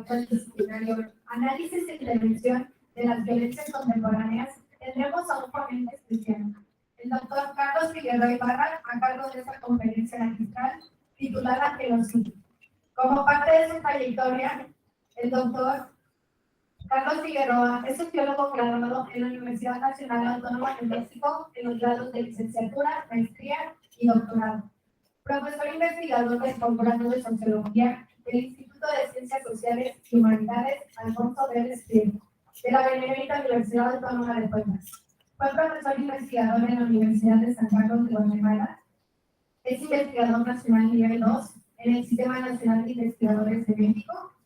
disciplinario, análisis e intervención de las violencias contemporáneas, tendremos a un ponente especial, el doctor Carlos Figueroa Ibarra, a cargo de esta conferencia magistral titulada Genocidio. Como parte de su trayectoria, el doctor Carlos Figueroa es sociólogo graduado en la Universidad Nacional Autónoma de México en los grados de licenciatura, maestría y doctorado. Profesor investigador del posgrado de Sociología del Instituto de Ciencias Sociales y Humanidades Alfonso Vélez Prieto, de la Benemérita Universidad Autónoma de Puebla. Fue profesor investigador en la Universidad de San Carlos de Guatemala. Es investigador nacional nivel 2 en el Sistema Nacional de Investigadores de México.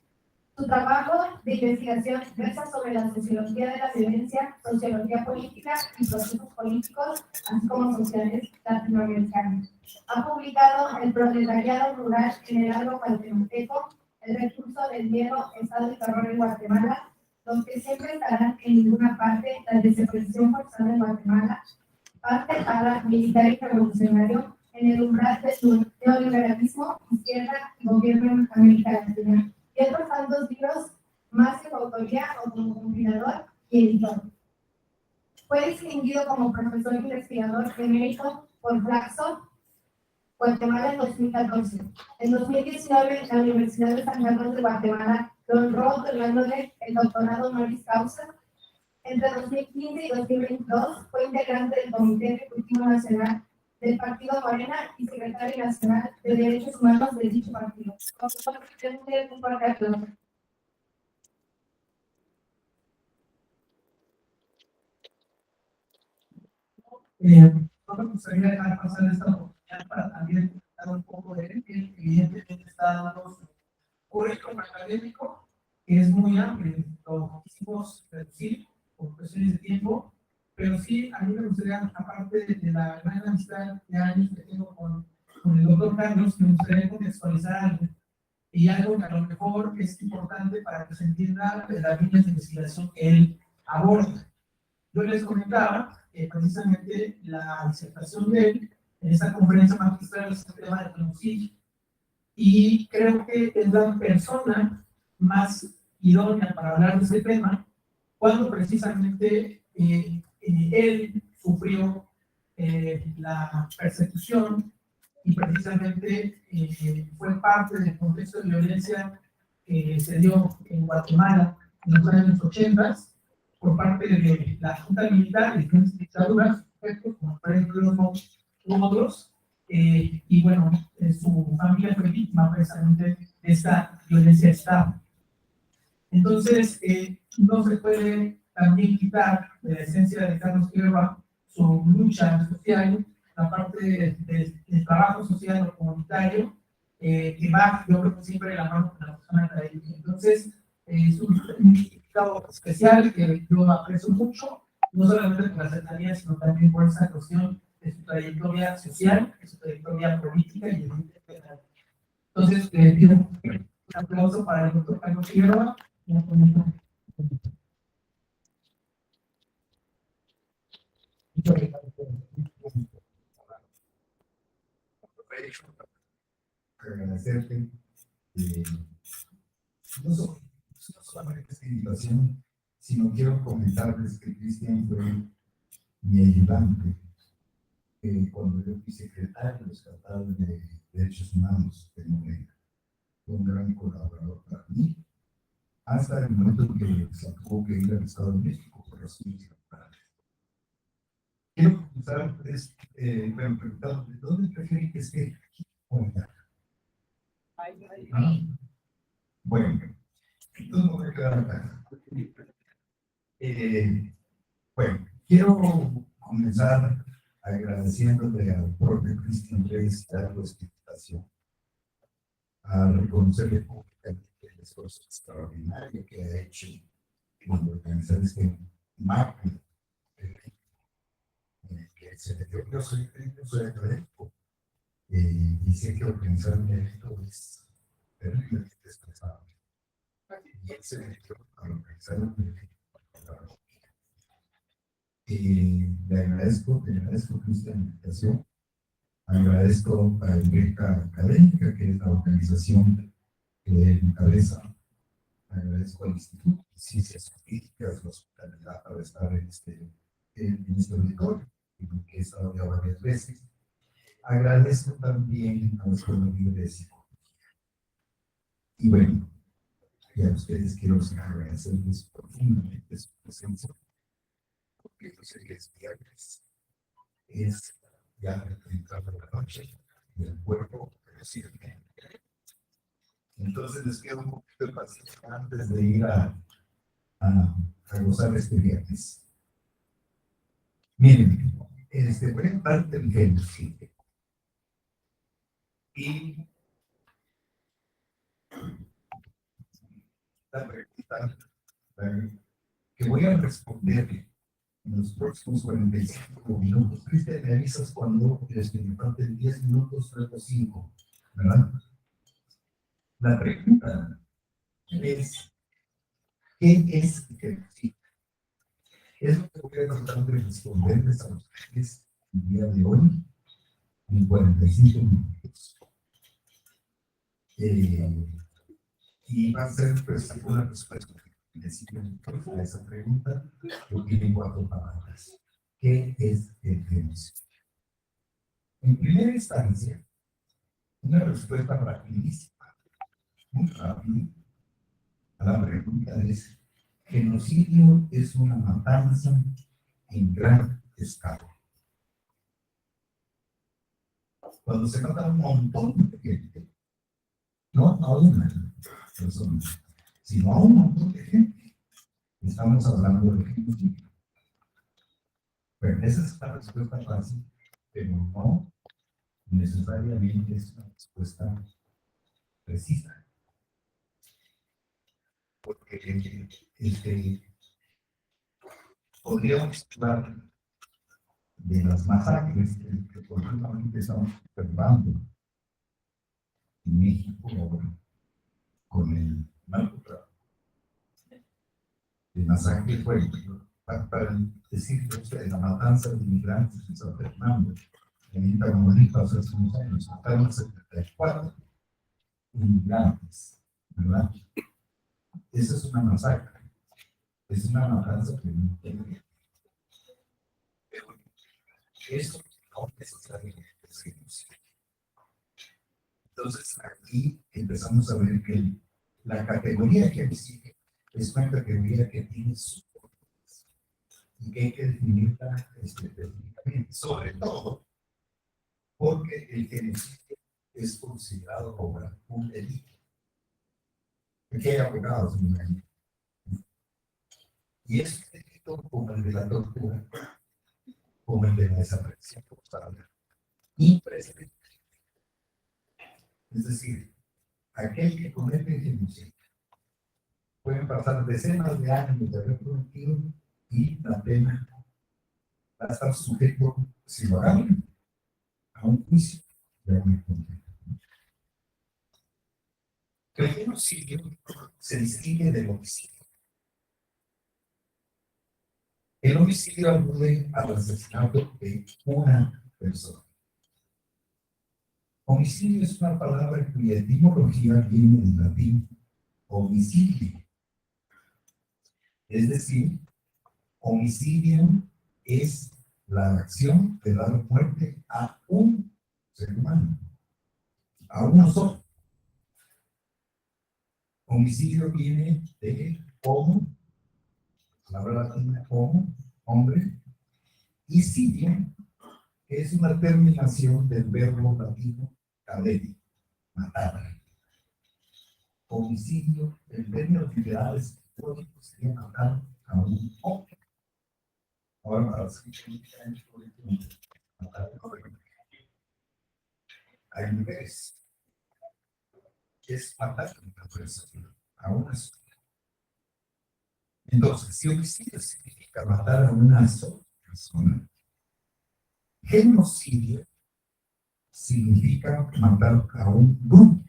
Su trabajo de investigación versa sobre la sociología de la violencia, sociología política y procesos políticos, así como sociales latinoamericanos. Ha publicado El proletariado rural en el agro guatemalteco, El recurso del miedo, estado de terror en Guatemala, Los que siempre estarán en ninguna parte, la desaparición forzada en Guatemala, Parte para militar y revolucionario, en el umbral de su neoliberalismo, izquierda y gobierno en América Latina, y otros tantos libros más de autoría o como compilador y editor. Fue distinguido como profesor investigador emérito por Flaxo, Guatemala en 2014. En 2019, la Universidad de San Carlos de Guatemala lo honró otorgándole el doctorado honoris causa. Entre 2015 y 2022 fue integrante del Comité Ejecutivo Nacional del Partido Morena y secretario nacional de Derechos Humanos de dicho partido. No me gustaría dejar pasar esta oportunidad para también dar un poco de él, que evidentemente está dando su currículum académico, que es muy amplio. Lo quisimos reducir por cuestiones de tiempo, pero sí, a mí me gustaría, aparte de la gran amistad de años que tengo con el doctor Carlos, me gustaría contextualizar algo, y algo que a lo mejor es importante para que se entienda las líneas de investigación que él aborda. Yo les comentaba que precisamente la disertación de él en esta conferencia magistral es el tema de genocidio, y creo que es la persona más idónea para hablar de este tema cuando precisamente él sufrió la persecución y precisamente fue parte del contexto de violencia que se dio en Guatemala en los años 80 por parte de la Junta Militar y diferentes dictaduras, como por ejemplo u otros, y bueno, su familia fue víctima precisamente de esta violencia de Estado. Entonces, no se puede también quitar de la esencia de Carlos Figueroa su lucha social, la parte del trabajo social o comunitario, que va, yo creo que siempre de la mano con la persona académica. Entonces, es un significado especial que yo aprecio mucho, no solamente por la cercanía, sino también por esa cuestión de su trayectoria social, de su trayectoria política y penal. Entonces, pido un aplauso para el doctor Carlos Figueroa. Agradecerte no solamente esta invitación, sino quiero comentarles que Cristian fue mi ayudante cuando yo fui secretario estatal de Derechos Humanos de Morena. Fue un gran colaborador para mí, hasta el momento en que se tuvo que ir al Estado de México por razones laborales. Quiero comenzar, bueno, preguntando, ¿de dónde prefieren que esté? Bueno, entonces voy a quedar acá. Bueno, quiero comenzar agradeciéndole al propio Cristian Reyes por esta invitación, a reconocerle públicamente el esfuerzo extraordinario que ha hecho en organizar este mapa que se le dio. Yo soy académico y sé que organizar un evento es terriblemente estresado. Y él se metió a organizar un evento. Le agradezco Cristian la invitación. Agradezco a Eureka Académica, que es la organización que encabeza la Escuela Instituto de Ciencias Políticas, la hospitalidad para estar en este auditorio, que he estado ya varias veces. Agradezco también a la Escuela Libre de Psicología. Y bueno, y a ustedes quiero agradecerles profundamente su presencia, porque yo sé que es viernes, es ya entrando la noche, y el cuerpo recibe. Entonces les pido un poquito de paciencia antes de ir a gozar este viernes. Miren, voy a hablar del genocidio. Y la pregunta que voy a responder en los próximos 45 minutos. Cristian, me avisas cuando me falten 10 minutos, 35, ¿verdad? La pregunta es, ¿qué es el genocidio? Es lo que voy a tratar de responderles a ustedes el día de hoy en 45 minutos. Y va a ser pues una respuesta a esa pregunta que tiene 4 palabras. ¿Qué es el genocidio? En primera instancia, una respuesta rapidísima, muy rápida, a la pregunta es: genocidio es una matanza en gran escala. Cuando se mata a un montón de gente, no a una persona, sino a un montón de gente, estamos hablando de genocidio. Bueno, esa es la respuesta fácil, pero no necesariamente es una respuesta precisa. Porque podríamos hablar de las masacres que continuamente estamos observando en México ahora con el narcotráfico. El masacre fue, para decir que la matanza de inmigrantes en San Fernando, en Tamaulipas hace unos años, mataron 74 inmigrantes, ¿verdad? Esa es una masacre, es una matanza que no tiene. Pero eso no necesariamente es genocidio. Entonces, aquí empezamos a ver que la categoría genocidio es una categoría que tiene sus formas y que hay que definirla específicamente, sobre todo porque el genocidio es considerado como un delito. Aquí hay abogados, me imagino. Y es un delito como el de la tortura, como el de la desaparición forzada, imprescriptible. Es decir, aquel que comete genocidio pueden pasar decenas de años de haber cometido y la pena va a estar sujeto, si lo hagan, a un juicio de una condena. El genocidio se distingue del homicidio. El homicidio alude al asesinato de una persona. Homicidio es una palabra cuya etimología viene del latín homicidio. Es decir, homicidium es la acción de dar muerte a un ser humano, a uno solo. Homicidio viene de homo, palabra latina homo, hombre, y cidio, que es una terminación del verbo latino cadere, matar. Homicidio, en términos literales, sería matar a un hombre. Ahora, para los que matar a un hombre, hay niveles. Es matar a una persona, a una sola. Entonces, si homicidio significa matar a una sola persona, genocidio significa matar a un grupo.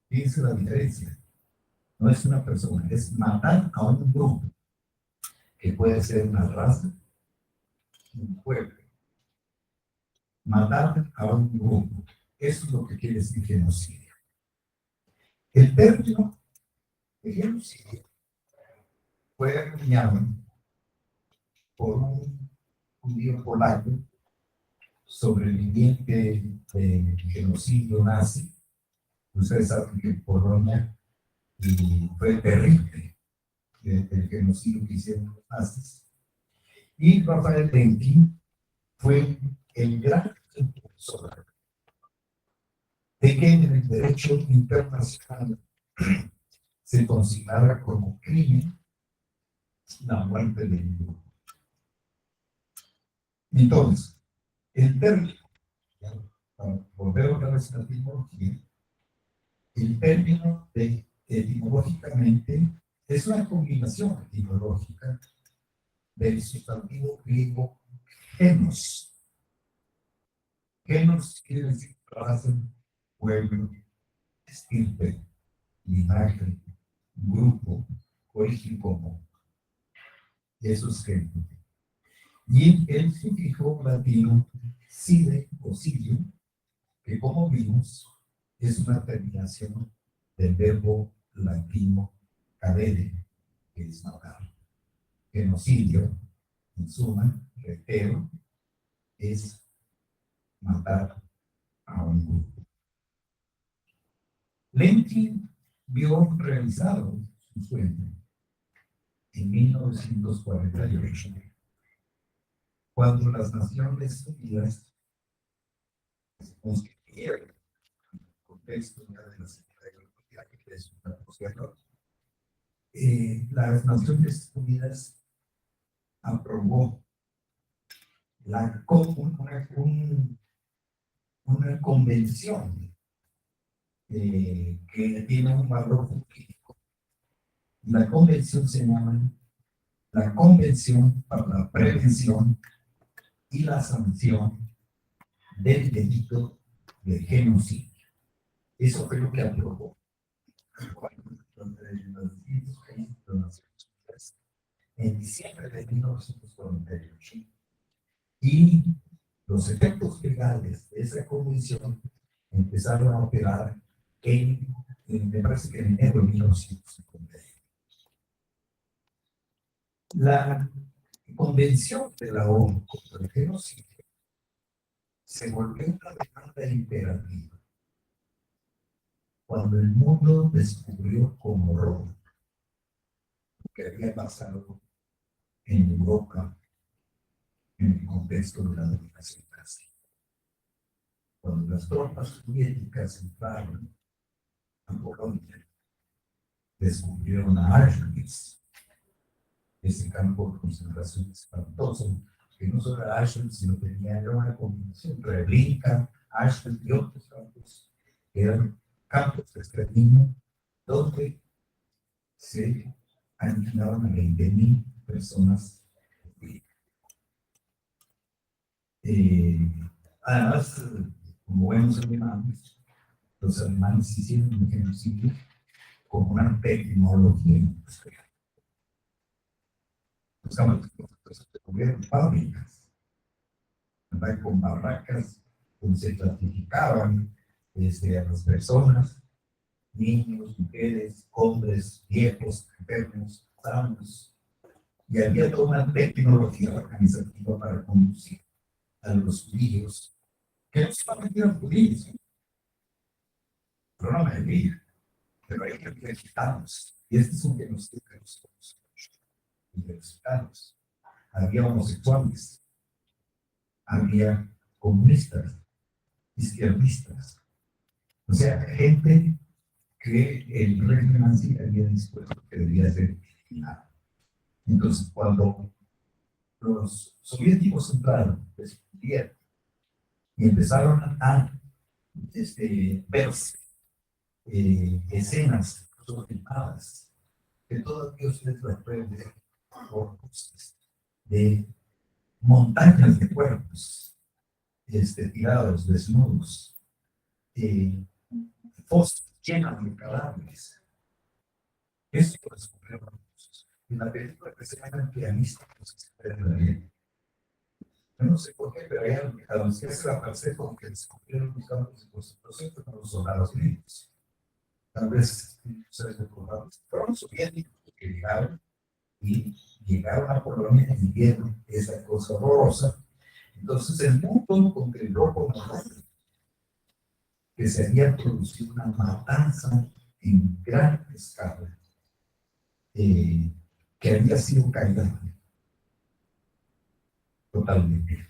Fíjense la diferencia. No es una persona, es matar a un grupo, que puede ser una raza, un pueblo. Matar a un grupo. Eso es lo que quiere decir genocidio. El término El genocidio fue acuñado por un judío polaco sobreviviente del genocidio nazi. Ustedes saben que en Polonia fue terrible el genocidio que hicieron los nazis. Y Rafael Lemkin fue el gran impulsor de que en el derecho internacional se considerara como crimen la muerte del grupo. Entonces, el término, para volver otra vez a la etimología, el término etimológicamente es una combinación etimológica del sustantivo griego genos. Genos quiere decir raza, pueblo, estirpe, linaje, grupo, origen común. Eso es género. Y el sufijo latino side o sidio, que como vimos es una terminación del verbo latino cadere, que es matar. Genocidio, en suma, reitero, es matar a un grupo. Lemkin vio realizado su sueño en 1948, cuando las Naciones Unidas se constituyeron en el contexto de la Secretaría Mundial, que es una posguerra. Las Naciones Unidas aprobó una convención que tiene un valor jurídico. La convención se llama la Convención para la Prevención y la Sanción del Delito de Genocidio. Eso fue lo que aprobó en diciembre de 1948. Y los efectos legales de esa convención empezaron a operar me parece que en enero de 1951. La Convención de la ONU contra el genocidio se volvió una demanda imperativa cuando el mundo descubrió como horror lo que había pasado en Europa en el contexto de la dominación nazi. Cuando las tropas soviéticas entraron a Polonia, descubrieron a Auschwitz, ese campo de concentración espantoso, que no solo era Auschwitz, sino que tenía una combinación entre Treblinka, Auschwitz y otros campos, que eran campos de exterminio, donde se aniquilaban a 20.000 personas. Además, como buenos alemanes, los alemanes hicieron un genocidio con una tecnología industrial. Los campos se tuvieron fábricas, ¿verdad? Con barracas donde se clasificaban a las personas, niños, mujeres, hombres, viejos, enfermos, sanos, y había toda una tecnología organizativa para conducir a los judíos, que no solamente eran judíos, pero no me diría, pero hay que gitanos, y este es un genocidio que nosotros de los gitanos. Había homosexuales, había comunistas, izquierdistas, o sea, gente que el régimen nazi había dispuesto que debía ser eliminado. Entonces, cuando los soviéticos entraron, descubrieron y empezaron a verse escenas filmadas que todavía ustedes las pueden ver por de montañas de cuerpos tirados, desnudos, fosas llenas de cadáveres. Eso lo descubrieron. En la película que se llama El Pianista, no sé si ustedes bien. Yo no sé por qué, pero hay a los que se la parece como que descubrieron los campos de concentración con los soldados griegos. tal vez ustedes recordaron, fueron soviéticos que llegaron y llegaron a Polonia y vieron esa cosa horrorosa. Entonces el mundo contribuyó con que se había producido una matanza en gran escala, que había sido caída totalmente.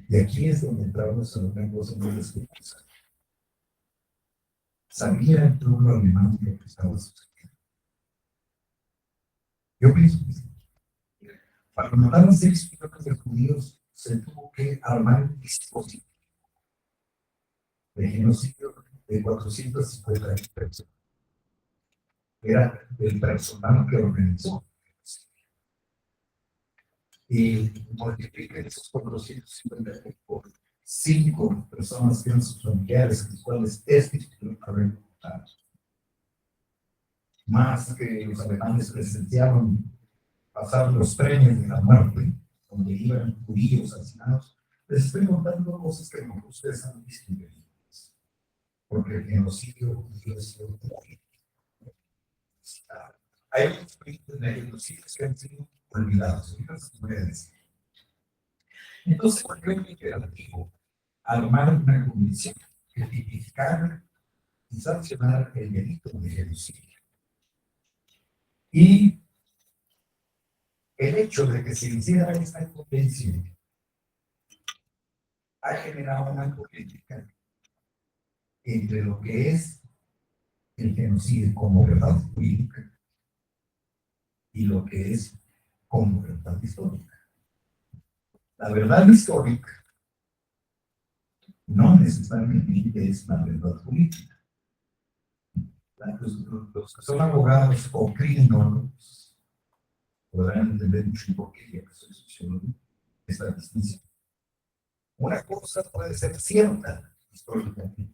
Y aquí es donde entramos en una cosa muy desconocida. Sabía el pueblo alemán lo que estaba sucediendo. Yo pienso que para matar a 6 millones de judíos se tuvo que armar un dispositivo de genocidio de 450 personas. Era el personal que organizó. Y multipliquen esos 450 por 5 personas que eran sus familiares, los cuales pudieron haber matado. Más que los alemanes presenciaban pasar los trenes de la muerte, donde iban judíos asesinados, les estoy contando cosas que no ustedes han visto en películas, porque el genocidio judío es muy. Hay muchos países de genocidios que han sido olvidados, entonces volvió el imperativo a armar una comisión que tipificara y sancionara el delito de genocidio. Y el hecho de que se hiciera esta convención ha generado una política entre lo que es el genocidio como verdad jurídica y lo que es como verdad histórica. La verdad histórica no necesariamente es la verdad política. Los que son abogados o criminólogos podrán entender mucho por qué yo que soy sociólogo esta distinción. Una cosa puede ser cierta históricamente,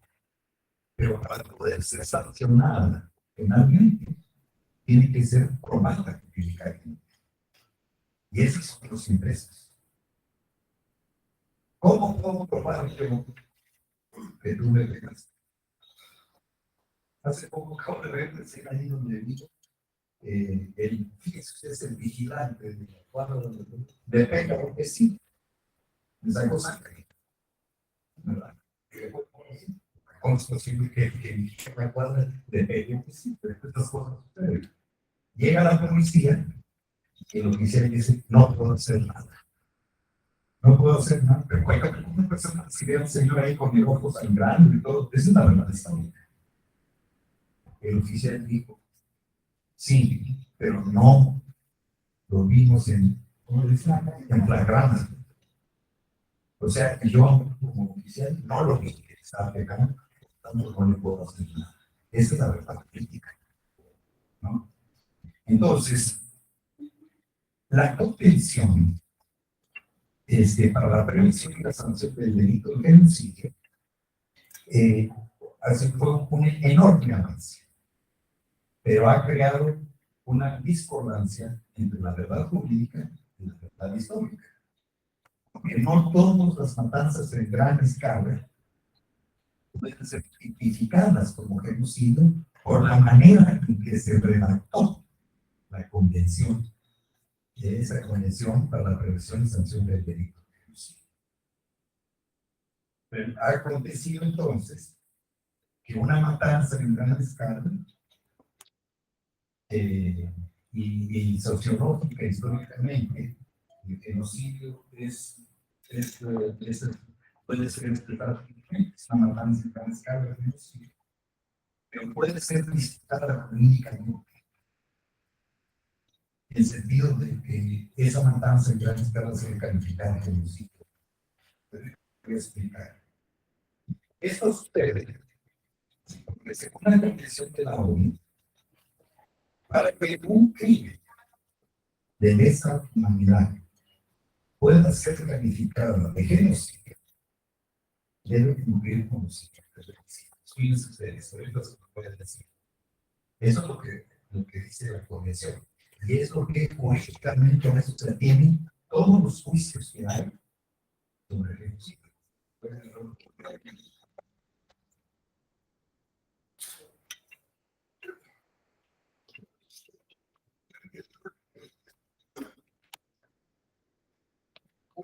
pero para poder ser sancionada penalmente, tiene que ser probada jurídicamente. Y esos son los intereses. ¿Cómo puedo probar yo que tú me pegaste? Hace poco acabo de ver ese ahí donde vivo, fíjese, es el vigilante de la cuadra de pega porque sí, me sacó sangre, ¿verdad? ¿Cómo es posible que la cuadra de pega porque sí? Pero estas cosas suceden. Llega la policía y el oficial dice, no puedo hacer nada. No puedo hacer nada, pero cuéntame con una persona si ve a un señor ahí con el ojo sangrando y todo, esa es la verdad histórica. El oficial dijo, sí, pero no lo vimos en flagrante. O sea, que yo como oficial no lo vi que estaba pegando, no le puedo hacer nada. Esa es la verdad política, ¿no? Entonces, la convención para la prevención y la sanción del delito de genocidio fue un enorme avance, pero ha creado una discordancia entre la verdad jurídica y la verdad histórica. Porque no todas las matanzas en gran escala pueden ser tipificadas como genocidio por la manera en que se redactó la convención, esa convención para la prevención y sanción del delito de genocidio. Pero ha acontecido entonces que una matanza en gran escala y sociológica, históricamente, el genocidio puede ser explicado es una matanza en gran escala, pero puede ser disputada jurídicamente, en el sentido de que esa matanza en gran escala se califica de genocidio. Voy a explicar. Esto sucede porque según la Convención de la ONU, para que un crimen de esa humanidad pueda ser calificado de genocidio, debe cumplir con los siguientes requisitos. Fíjense ustedes, ahorita se lo voy a decir. Eso es lo que dice la Convención. Y es lo que jurídicamente a eso se tiene todos los juicios que hay sobre el genocidio.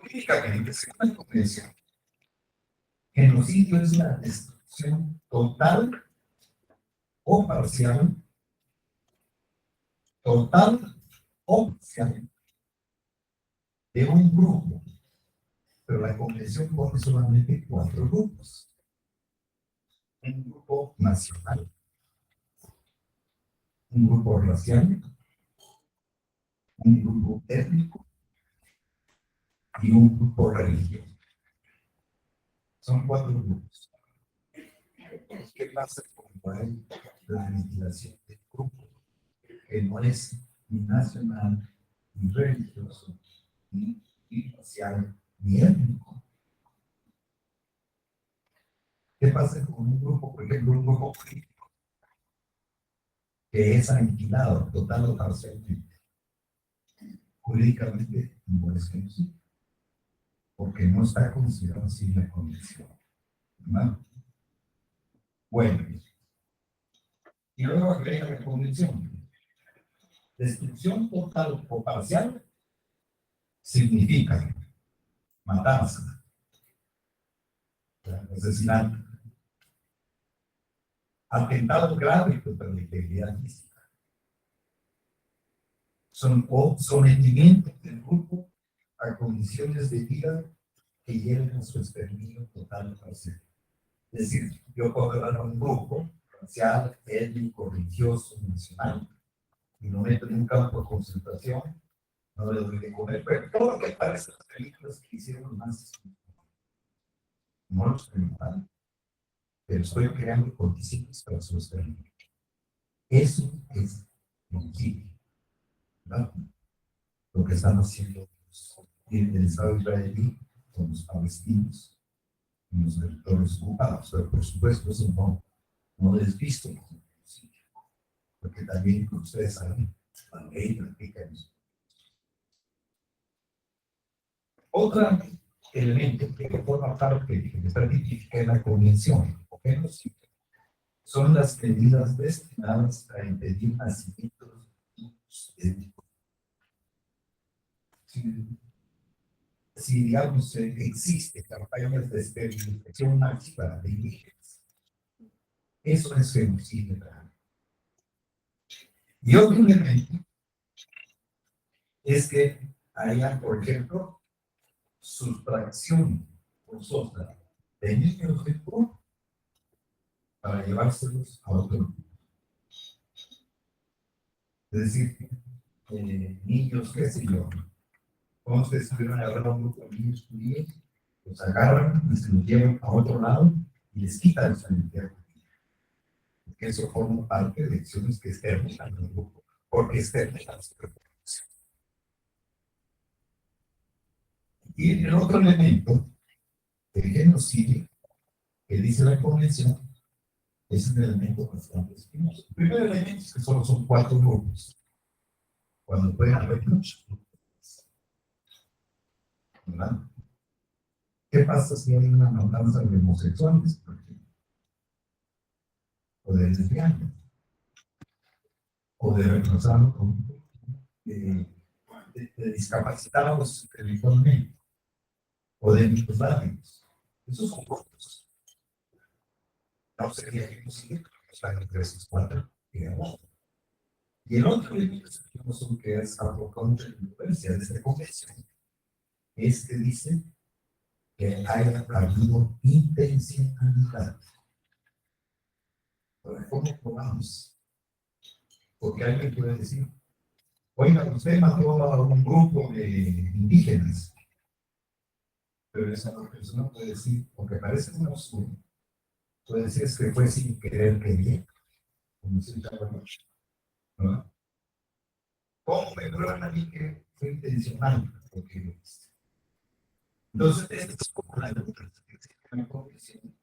Jurídicamente, según la convención, genocidio es la destrucción total o parcial, de un grupo, pero la convención pone solamente 4 grupos. Un grupo nacional, un grupo racial, un grupo étnico y un grupo religioso. Son 4 grupos. ¿Qué pasa cuando hay la aniquilación del grupo? Que no es ni nacional, ni religioso, ni racial, ni étnico. ¿Qué pasa con un grupo, por ejemplo, un grupo político, que es aniquilado total o parcialmente? Jurídicamente no es genocidio, porque no está considerado así en la convención. ¿Verdad? Bueno, y luego agrega la convención. Destrucción total o parcial significa matanza, asesinato, atentado grave contra la integridad física, sometimiento del grupo a condiciones de vida que lleven a su exterminio total o parcial. Es decir, yo puedo agarrar a un grupo racial, étnico, religioso, nacional, y lo meto en un campo de concentración, no le doy de comer, pero todo lo que parece las películas que hicieron más, no lo estoy matando, pero estoy creando condiciones para su exterminio. Eso es genocidio, ¿verdad? Lo que están haciendo en el Estado israelí con los palestinos en los territorios ocupados, pero por supuesto eso no es visto como genocidio, porque también, como ustedes saben, la ley practica eso. Otro elemento que forma parte que está tipificada en la convención, o genocidio, son las medidas destinadas a impedir nacimientos étnicos. Si digamos, existe campañas de esterilización máxima de indígenas, eso es genocidio. Y otro elemento es que haya, por ejemplo, sustracción forzosa de niños de grupo para llevárselos a otro grupo. Es decir, niños, qué sé yo, como ustedes estuvieron agarrando a un grupo de niños judíos, los agarran y se los llevan a otro lado y les quitan su identidad judía. Porque eso forma parte de acciones que externan al grupo, porque externan su reproducción. Y el otro elemento del genocidio que dice la convención es un elemento bastante espinoso. El primer elemento es que solo son 4 grupos, cuando pueden haber muchos grupos. ¿Verdad? ¿Qué pasa si hay una matanza de homosexuales, por ejemplo? O de lesbianas, o de retrasados, de discapacitados intelectualmente, o de microláticos? Esos son grupos. No sería genocidio, porque están entre esos 4 que hablamos. Y el otro elemento que es algo controversial de esta convención es que dice que haya habido intencionalidad. ¿Cómo probamos? Porque alguien puede decir, oiga, usted mató a un grupo de indígenas, pero esa persona puede decir, porque parece una oscura, puede decir es que fue sin querer queriendo, como se llama mucho, ¿no? ¿Cómo me prueban a mí que fue intencional? Porque lo hice. Entonces, esta es como la condición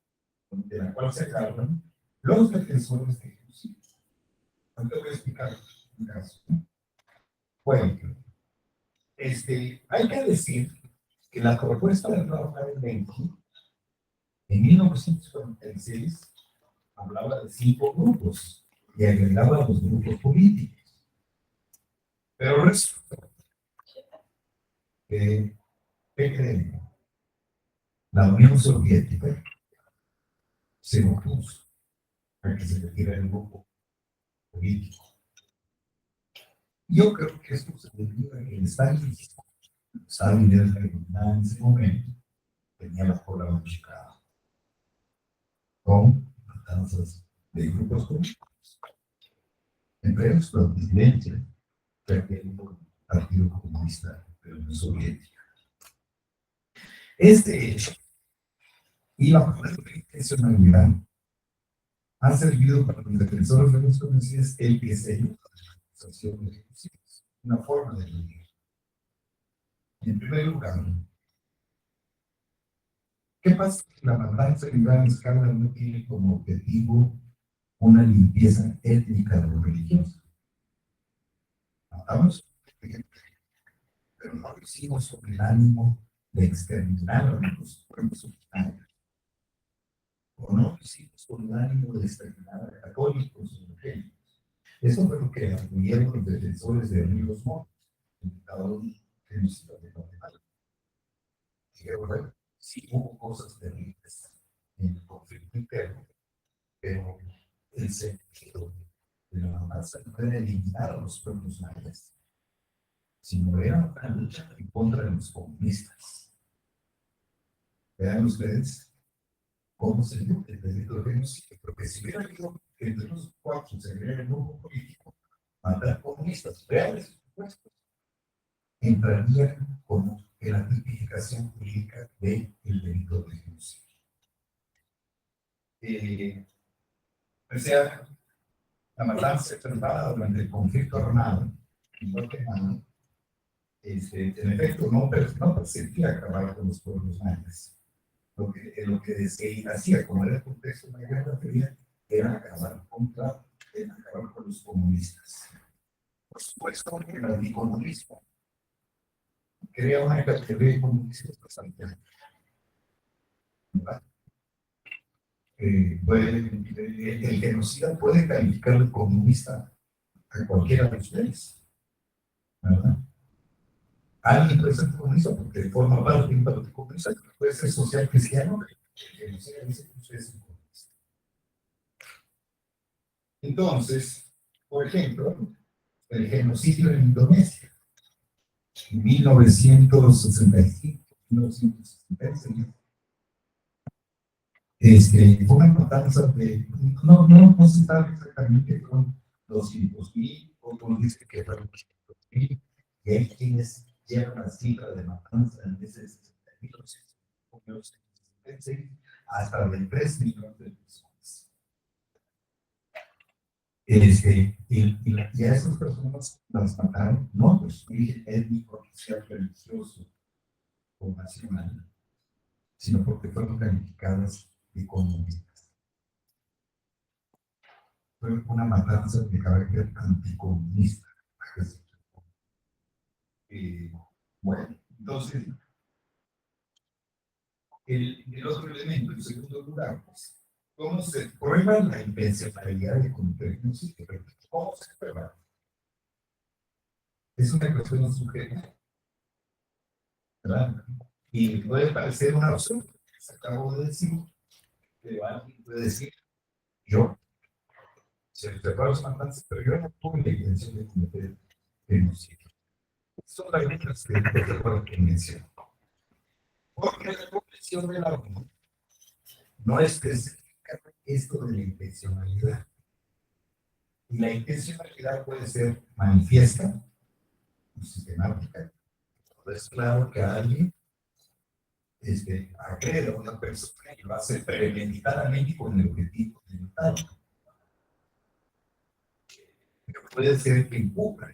de la cual se agarran los defensores de genocidio. Ahorita voy a explicar un caso. Bueno, hay que decir que la propuesta de Rafael Benki en 1946 hablaba de 5 grupos y agregaba a los grupos políticos. Pero resulta que ¿Qué creen? La Unión Soviética se opuso a que se retire el grupo político. Yo creo que esto se debió a que el Stalin era la realidad en ese momento, tenía la cola machicada con matanzas de grupos políticos, entre ellos los disidentes del Partido Comunista de la Unión Soviética. Este hecho y la intencionalidad ha servido para los defensores de los conocidos el diseño de la organización de ejecutivos, una forma de vivir. En primer lugar, ¿qué pasa si la matanza en gran escala no tiene como objetivo una limpieza étnica o religiosa? Matamos, pero no lo hicimos con el ánimo de exterminar a los pueblos originarios. O no lo hicimos con el ánimo de exterminar a católicos o evangélicos. Eso fue lo que arguyeron los defensores de Ríos Montt, indicador genocida de Guatemala. Dijeron, bueno, sí hubo cosas terribles en el conflicto interno, pero el sentido de la matanza no era eliminar a los pueblos mayas, sino era una lucha en contra de los comunistas. Vean ustedes cómo se dio el delito de genocidio, porque si hubiera habido entre los cuatro se hubiera el grupo político matar comunistas reales, supuestos, entrarían como en la tipificación jurídica del delito de genocidio. O sea, la matanza preparada durante el conflicto armado en Guatemala, en efecto, no perseguía acabar con los pueblos mayas. Lo que se hacía, como era el contexto de la Guerra Fría, era acabar con los comunistas. Por supuesto, el anticomunismo crea una categoría de comunistas bastante amplia. El genocida puede calificar de comunista a cualquiera de ustedes, ¿verdad? Alguien puede ser comunista porque forma parte de un partido comunista, puede ser social cristiano, el genocida dice que usted es un comunista. Entonces, por ejemplo, el genocidio en Indonesia, en 1965, 1966, fue una matanza de, no se sabe exactamente, fueron 200,000, otros dicen que fueron 500,000, y hay quienes llevan la cifra de matanza en ese 1966 hasta de 3 millones de personas. Y a esas personas las mataron no por su origen étnico, social, religioso o nacional, sino porque fueron calificadas de comunistas. Fue una matanza de carácter anticomunista. Bueno, entonces, el otro elemento, en segundo lugar, pues, ¿cómo se prueba la intencionalidad de cometer genocidio? ¿Cómo se prueba? Es una cuestión subjetiva, ¿verdad? Y puede parecer una opción, se acabo de decir, pero alguien puede decir, yo, se preparo las matanzas, pero yo no tuve la intención de cometer genocidio. Son las reglas que menciono. Porque la Convención de la ONU no especifica esto de la intencionalidad. Y la intencionalidad puede ser manifiesta o sistemática. Es claro que alguien agrede a una persona y lo hace premeditadamente con el objetivo de matarlo. Pero puede ser que encubra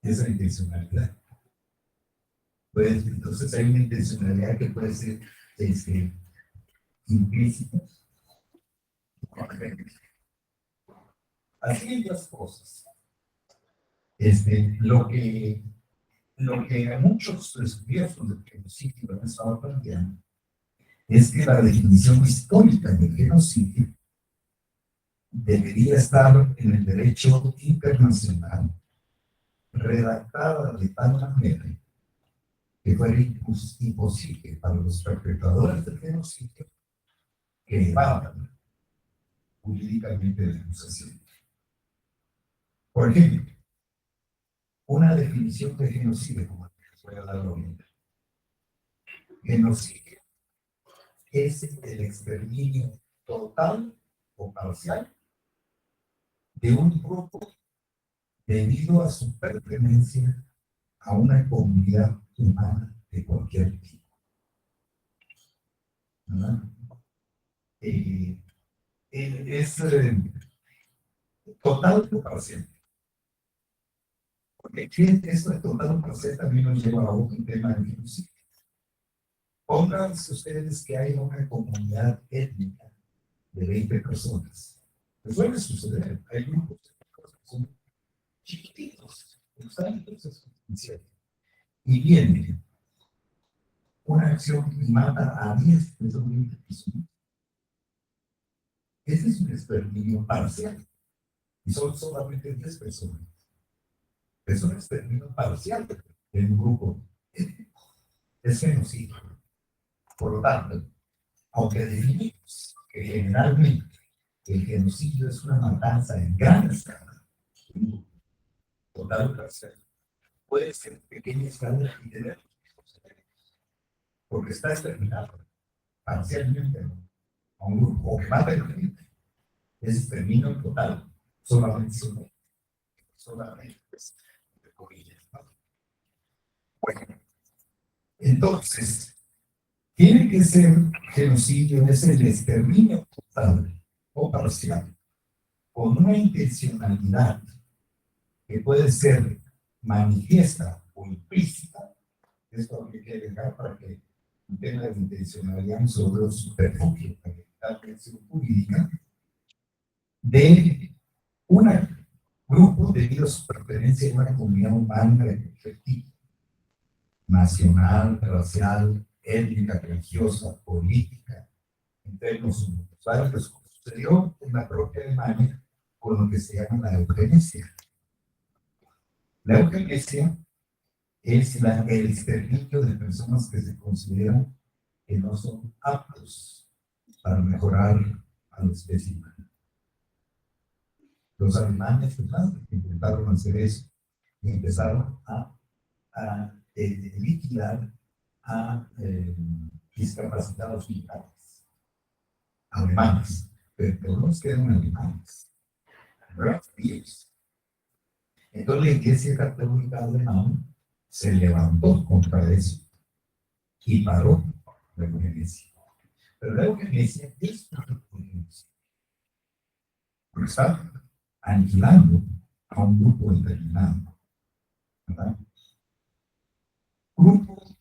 esa intencionalidad. Pues, entonces hay una intencionalidad que puede ser implícita. Así hay las cosas. Lo que muchos estudiosos del genocidio han estado planteando es que la definición histórica del genocidio debería estar en el derecho internacional redactada de tal manera que que fuera imposible para los perpetradores del genocidio que elevaban jurídicamente la acusación. Por ejemplo, una definición de genocidio, como la que les voy a dar ahorita. Genocidio es el exterminio total o parcial de un grupo debido a su pertenencia a una comunidad humana de cualquier tipo. ¿Verdad? Es total o parcial. Porque esto de total o parcial también nos lleva a un tema de genocidio. Pónganse ustedes que hay una comunidad étnica de 20 personas. Pues suele suceder, hay grupos que son chiquititos, están entonces y viene una acción y mata a 10 de esos 20 personas. Ese es un exterminio parcial. Y son solamente 10 personas. Es un exterminio parcial de un grupo étnico. Es genocidio. Por lo tanto, aunque definimos que generalmente el genocidio es una matanza en gran escala, total o parcial, puede ser en pequeña escala y tener los mismos efectos, porque está exterminado parcialmente a un grupo, o que mata a la gente. Es exterminio total, solamente entre comillas, ¿no? Bueno, entonces, tiene que ser genocidio, es el exterminio total o parcial, con una intencionalidad que puede ser manifiesta o implícita. Esto hay que dejar para que tenga la intencionalidad sobre el subterfugio, para que la atención jurídica de un grupo debido a su pertenencia a una comunidad humana de cualquier tipo, nacional, racial, étnica, religiosa, política, en términos humanos. ¿Saben? Pues sucedió en la propia Alemania con lo que se llama la eugenesia. La eugenesia es el exterminio de personas que se consideran que no son aptos para mejorar a la especie humana. Los alemanes, ¿verdad?, intentaron hacer eso y empezaron a liquidar a discapacitados militares alemanes, pero no es que eran alemanes, eran judíos. Entonces la Iglesia Católica Alemana se levantó contra eso y paró la eugenesia. Pero la eugenesia es una eugenesia, porque está aniquilando a un grupo determinado, ¿verdad? Grupo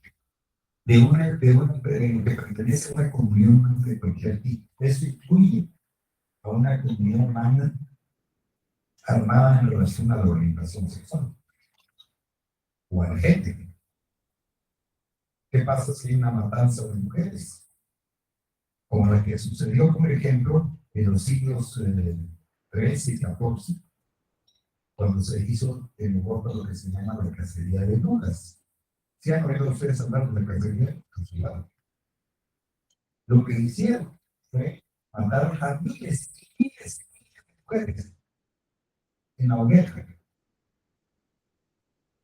que pertenece a una comunión de cualquier tipo. Eso incluye a una comunidad humana armada en relación a la orientación sexual o al género. ¿Qué pasa si hay una matanza de mujeres? Como la que sucedió, por ejemplo, en los siglos XIII y XIV, cuando se hizo en Europa lo que se llama la cacería de brujas. ¿Sí han oído ustedes hablar de la cacería? Lo que hicieron fue mandar a miles y miles de mujeres en la hoguera.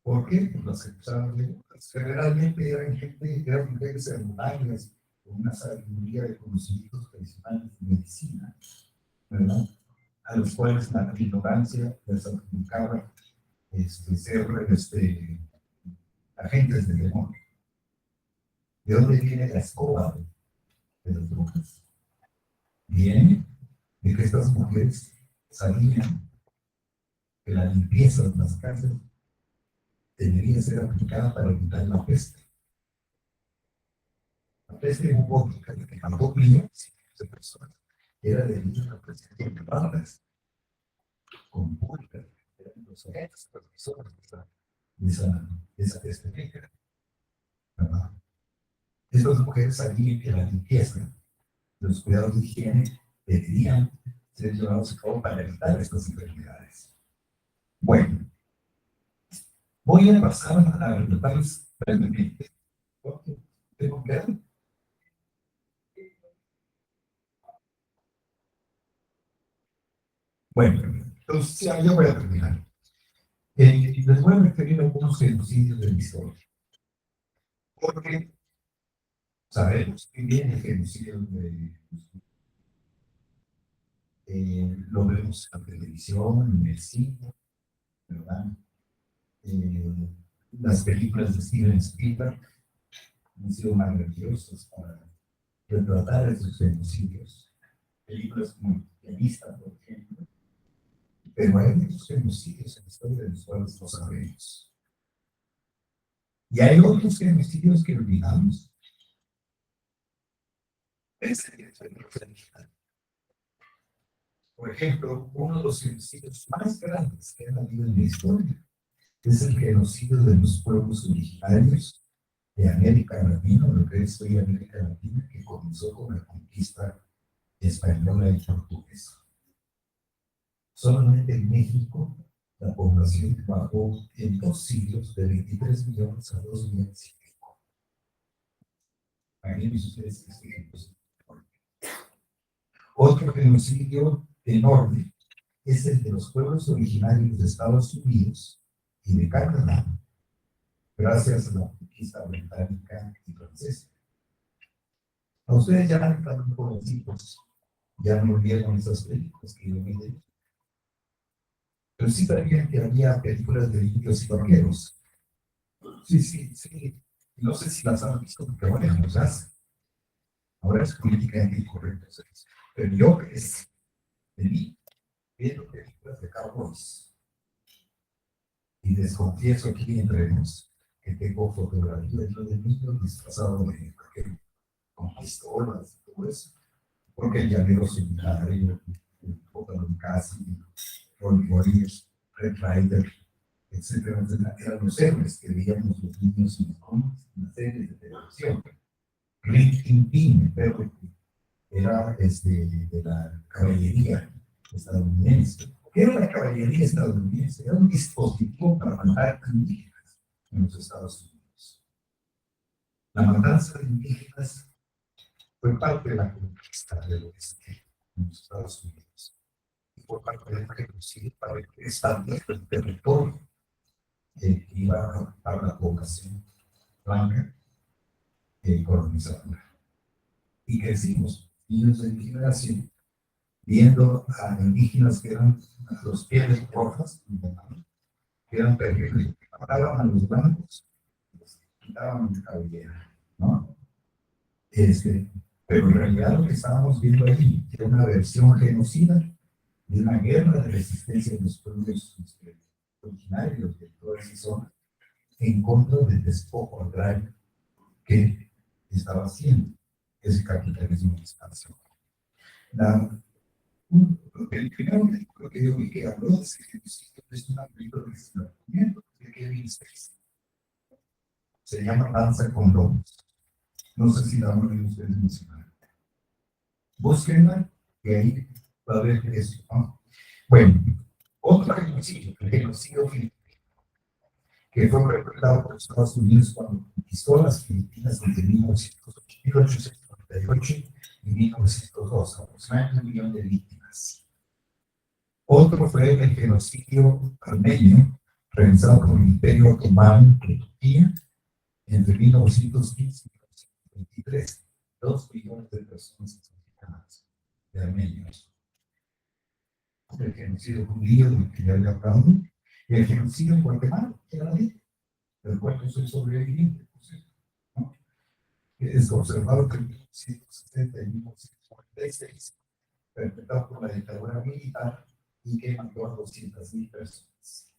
¿Por qué? Pues las acusaban de brujas. Generalmente eran mujeres hermosas, con una sabiduría de conocimientos tradicionales de medicina, ¿verdad?, a los cuales la ignorancia les adjudicaba ser agentes del demonio. ¿De dónde viene la escoba de las brujas? Viene de que estas mujeres sabían que la limpieza de las casas debería ser aplicada para evitar la peste. La peste bubónica, que mató millones de personas, era debido a la presencia de ratas con pública, eran los agentes transmisores de esa peste negra, ¿verdad? Estas mujeres sabían que la limpieza, los cuidados de higiene deberían ser llevados a cabo para evitar estas enfermedades. Bueno, voy a pasar a relatarles brevemente ¿Tengo que dar? Bueno, entonces ya voy a terminar. Les voy a referir a algunos genocidios de la historia. Porque sabemos que bien el genocidio lo vemos en la televisión, en el cine, ¿verdad? Eh, las películas de Steven Spielberg han sido maravillosas para retratar esos genocidios. Películas como El Pianista, por ejemplo. Pero hay muchos genocidios en la historia de los cuales no sabemos. Y hay otros genocidios que olvidamos. Por ejemplo, uno de los genocidios más grandes que han habido en la historia es el genocidio de los pueblos originarios de América Latina, lo que es hoy América Latina, que comenzó con la conquista española y portuguesa. Solamente en México la población bajó en 2 siglos de 23 millones a 2 millones y pico. Imagínense ustedes que este ejemplo. Otro genocidio enorme es el de los pueblos originarios de Estados Unidos y de Canadá, gracias a la conquista británica y francesa. A ustedes ya están un poco chicos, ya no vieron esas películas que yo me di. Pero sí sabían que había películas de indios y vaqueros. Sí. No sé si las han visto, porque ahora ya no se hace. Ahora es políticamente incorrecto. Pero yo es de mí viendo películas de cowboys. Y les confieso aquí entre nos que tengo fotografías de niños disfrazados de vaquero, con pistolas y todo eso. Porque el llanero solitario, el Pótalo Casi, Ronnie Warriors, Red Rider, etcétera, eran los héroes que veíamos los niños en los cómics, en las series de televisión. Rin Tin Tin, el perro era de la caballería estadounidense. ¿Qué era la caballería estadounidense? Era un dispositivo para matar indígenas en los Estados Unidos. La matanza de indígenas fue parte de la conquista del oeste en los Estados Unidos. Y fue parte de la genocidio para establecer el territorio que iba a la población blanca colonizadora. Y crecimos, niños de mi generación, viendo a indígenas que eran los pieles rojas, que eran terribles, que mataban a los blancos, les quitaban la cabellera, ¿no? Pero en realidad lo que estábamos viendo ahí era una versión genocida de una guerra de resistencia de los pueblos originarios de toda esa zona en contra del despojo agrario que estaba haciendo ese capitalismo de expansión. El primer artículo que yo vi que habló de ese genocidio es una película que se la recomiendo, de Kevin Spacey. Se llama Danza con Lobos. No sé si la han oído ustedes mencionar. Búsquenla, que ahí va a ver eso, ¿no? Bueno, otro genocidio, el genocidio filipino, que fue perpetrado por Estados Unidos cuando conquistó las Filipinas entre 1898 y 1902, aproximadamente 1 millón de víctimas. Otro fue el genocidio armenio, realizado por el Imperio Otomano de Turquía entre 1915 y 1923. 2 millones de personas asesinadas de armenios. El genocidio judío, del que ya había hablado, y el genocidio en Guatemala, que era del cual yo soy sobreviviente, por cierto, ¿no? Es observado que en 1970 y 1946, perpetrado por la dictadura militar y que mató a 200,000 personas.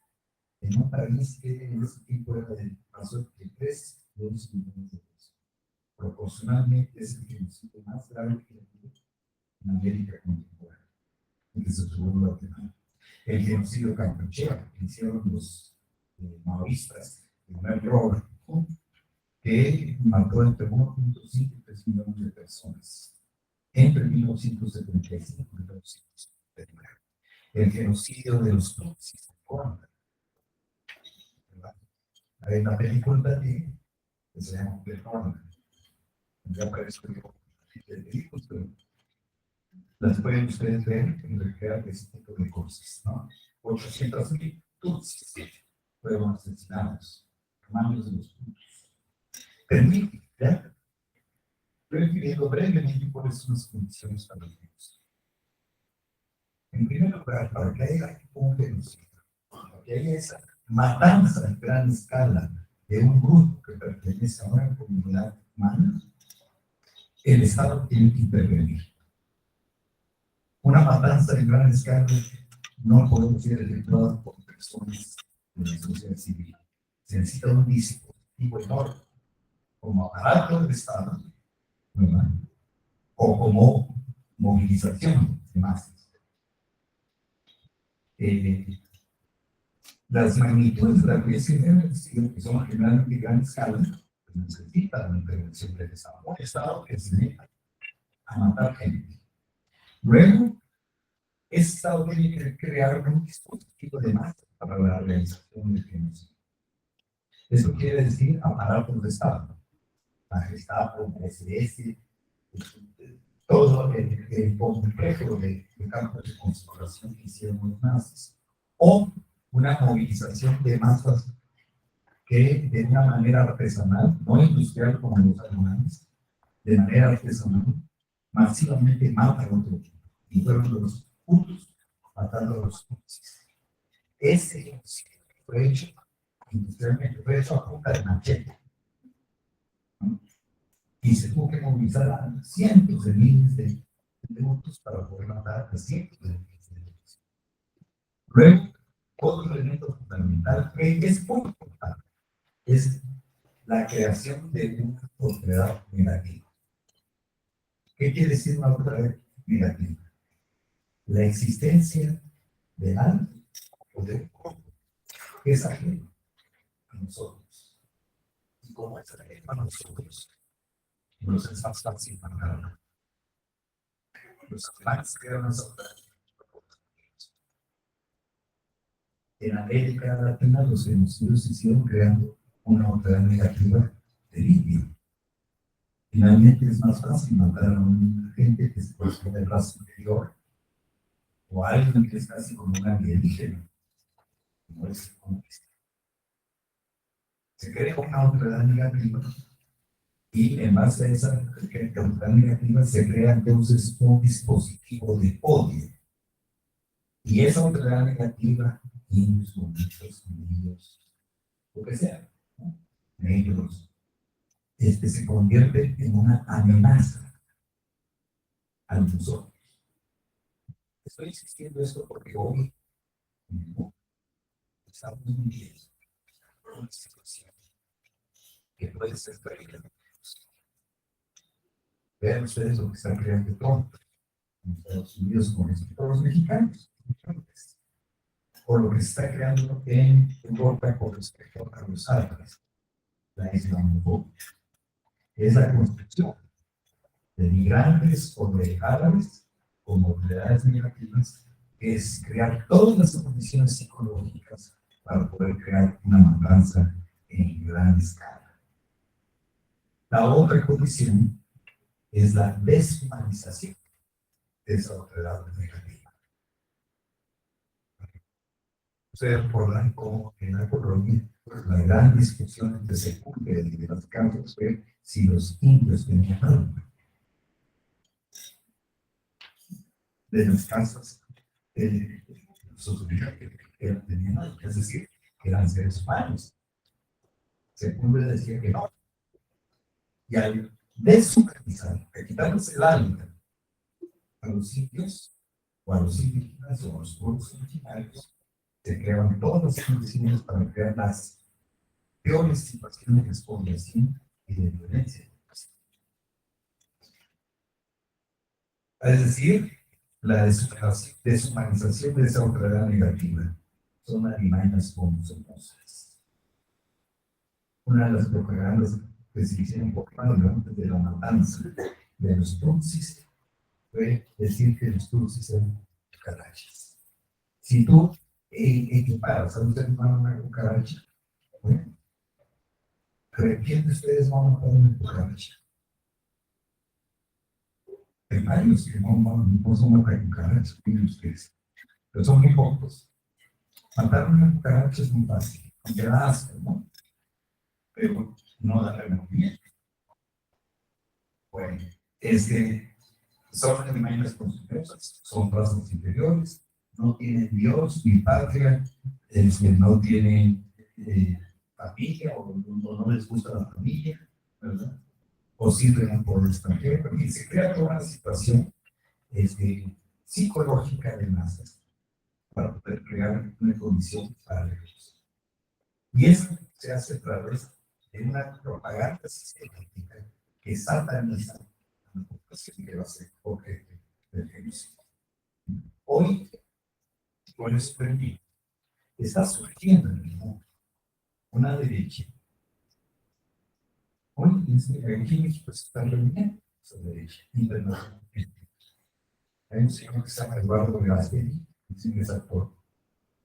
En un país que en ese tiempo era de paso de 3 a 2 millones de personas. Proporcionalmente es el genocidio más grave que ha habido en América contemporánea, que se tuvo en Guatemala. El genocidio campucheo que hicieron los maoístas en el Robert, que mató entre 1.5 y 3 millones de personas entre 1975 y 1979. El genocidio de los tutsis en Ruanda. En la película de que se llama Plenona. Ya aparece el delitos, pero las pueden ustedes ver en recrear este tipo de cosas, ¿no? 800,000 tutsis fueron asesinados, hermanos de los tutsis. Permite, ¿ya? Refiriendo brevemente cuáles son las condiciones para los niños. En primer lugar, para que haya un genocidio, para que haya esa matanza en gran escala de un grupo que pertenece a una comunidad humana, el Estado tiene que intervenir. Una matanza en gran escala no puede ser efectuada por personas de la sociedad civil. Se necesita un dispositivo enorme, como aparato del Estado, ¿verdad? O como movilización de masas. Las magnitudes de la violencia que son generalmente de gran escala, pues necesitan una intervención del Estado. Un Estado que se meta a matar gente. Luego, ese Estado tiene que crear un dispositivo de masa para la realización del genocidio. Eso quiere decir aparatos de Estado. La Gestapo, la SS, todo el complejo de campos de concentración que hicieron los nazis. O una movilización de masas que de una manera artesanal, no industrial como los alemanes, de manera artesanal, masivamente matan a otro grupo. Y fueron los putos matando a los nazis. Ese genocidio fue hecho industrialmente, fue hecho a punta de machete. ¿No? Y se tuvo que movilizar a cientos de miles de brutos para poder matar a cientos de miles de brutos. Luego, otro elemento fundamental que es muy importante es la creación de una propiedad negativa. ¿Qué quiere decir una propiedad negativa? La existencia de algo o de un grupo que es ajeno a nosotros. Y como es ajeno a nosotros, nos es más fácil matarlo. Los alemanes crearon una sociedad. En América Latina los genocidios se hicieron creando una autoridad negativa de limpio. Finalmente es más fácil matar a una gente que se corresponde de raza inferior o a alguien que es casi como un alienígena, como es el comunista. Se crea una autoridad negativa y en base a esa autoridad negativa se crea entonces un dispositivo de odio. Y esa autoridad negativa, niños, bonitos, niños, lo que sea, ¿no? Negros, se convierte en una amenaza a nosotros. Estoy insistiendo esto porque hoy estamos viviendo una situación que puede ser terrible. Vean ustedes lo que está creando Trump en Estados Unidos con los mexicanos, o lo que se está creando en Europa con respecto a los árabes, la islamofobia. Es la construcción de migrantes o de árabes como autoridades negativas, es crear todas las condiciones psicológicas para poder crear una matanza en gran escala. La otra condición es la deshumanización de esa autoridad negativa. Ustedes recordarán cómo en la colonia la gran discusión entre Sepúlveda y de los campos fue si los indios tenían alma. De las casas sus que tenían alma, es decir, que eran seres humanos. Sepúlveda decía que no. Y al deshumanizar, a quitarles el alma a los indios, o a los indígenas, o a los pueblos originarios, se creaban todas las condiciones para crear las peores situaciones de explotación y de violencia. Es decir, la deshumanización de esa autoridad negativa son animales como somos. Una de las propagandas que se hicieron por antes de la matanza de los tutsis fue decir que los tutsis eran cucarachas. Si tú equiparas a un ser humano a una cucaracha, bueno, ¿De repente ustedes van a matar una cucaracha? Hay varios que no son una cucaracha, miren ustedes, pero son muy pocos. Matar una cucaracha es muy fácil, aunque da asco, ¿no? Pero no da remordimiento. Bueno, son animales conscientes, son razas inferiores, no tienen Dios ni patria, no tienen familia o no les gusta la familia, ¿verdad? O sirven por el extranjero, y se crea toda una situación psicológica de masas para poder crear una condición para ellos. Y eso se hace a través de una propaganda sistemática que sataniza a la población que va a ser objeto del genocidio. Hoy, con eso permitido, está surgiendo en el mundo una derecha. Hoy, aquí en México se está reuniendo esa derecha internacional. Hay un señor que se llama Eduardo Verástegui, que es actor,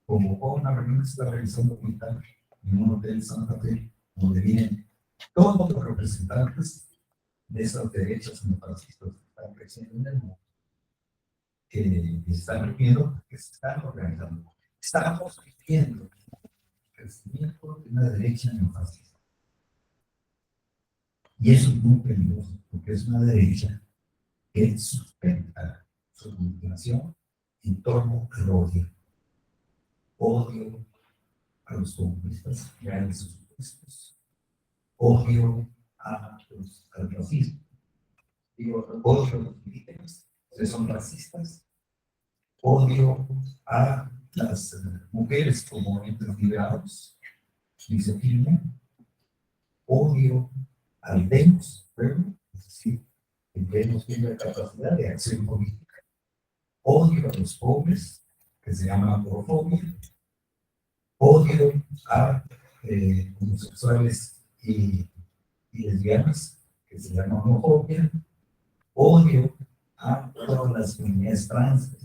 convocó una reunión que se está realizando ahorita en un hotel en Santa Fe, donde vienen todos los representantes de esas derechas neofascistas que están creciendo en el mundo, que están reuniendo, que se están organizando. Estamos viviendo el crecimiento de una derecha neofascista. Y eso es muy peligroso, porque es una derecha que sustenta su dominación en torno al odio. Odio a los comunistas, grandes sus puestos. Odio al racismo. Digo, odio a los indígenas, que son racistas. Odio a las mujeres como entes liberados, misoginia. Odio al Demos, es decir, el Demos tiene la capacidad de acción política. Odio a los pobres, que se llama aporofobia. Odio a homosexuales y lesbianas, que se llama homofobia. Odio a todas las comunidades trans,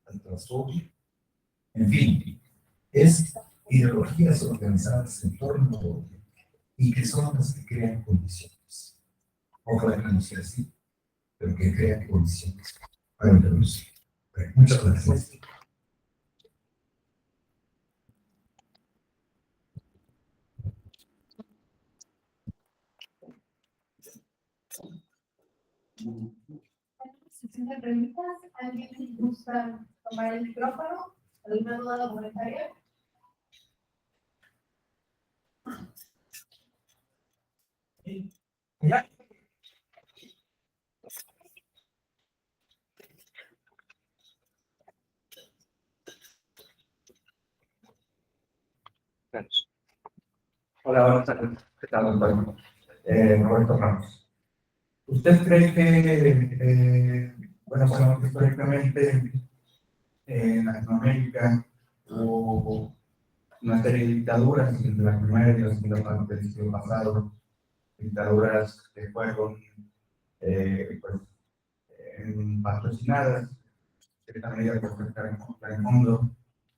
al transfobia. En fin, es ideologías organizadas en torno al odio y que son las que crean condiciones. Ojalá que no sea así, pero que crean condiciones para el genocidio. Muchas gracias. Sección de preguntas. ¿Alguien gusta tomar el micrófono? ¿Alguna duda o comentario? ¿Ya? Hola, buenas tardes. ¿Qué tal, doctor? Roberto Ramos. ¿Usted cree que, bueno, históricamente en Latinoamérica hubo una serie de dictaduras entre la primera y la segunda parte del siglo pasado, dictaduras que fueron pues, patrocinadas de cierta medida por el mundo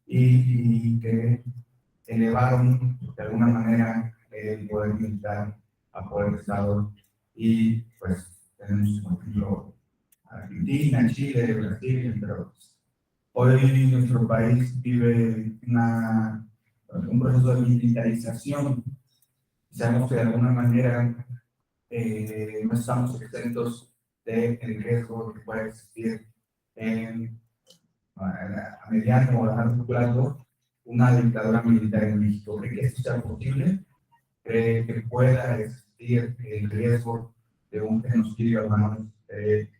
y que elevaron de alguna manera el poder militar a poder de Estado y pues tenemos por ejemplo Argentina, Chile, Brasil, entre otros. Hoy nuestro país vive un proceso de militarización. Sabemos que de alguna manera no estamos exentos del riesgo que puede existir a mediano o a largo plazo una dictadura militar en México. ¿Cree que esto sea posible? ¿Cree que pueda existir el riesgo de un genocidio a manos de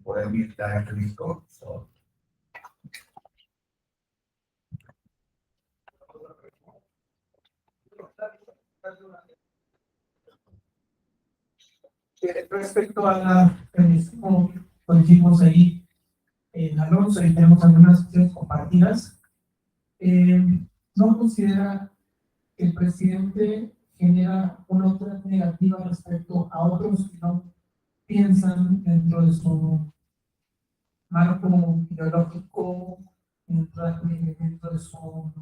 poder militar en México? Respecto a la feminismo, lo dijimos ahí en Alonso y tenemos algunas cuestiones compartidas. ¿No considera que el presidente genera una otra negativa respecto a otros que no piensan dentro de su marco ideológico, dentro de su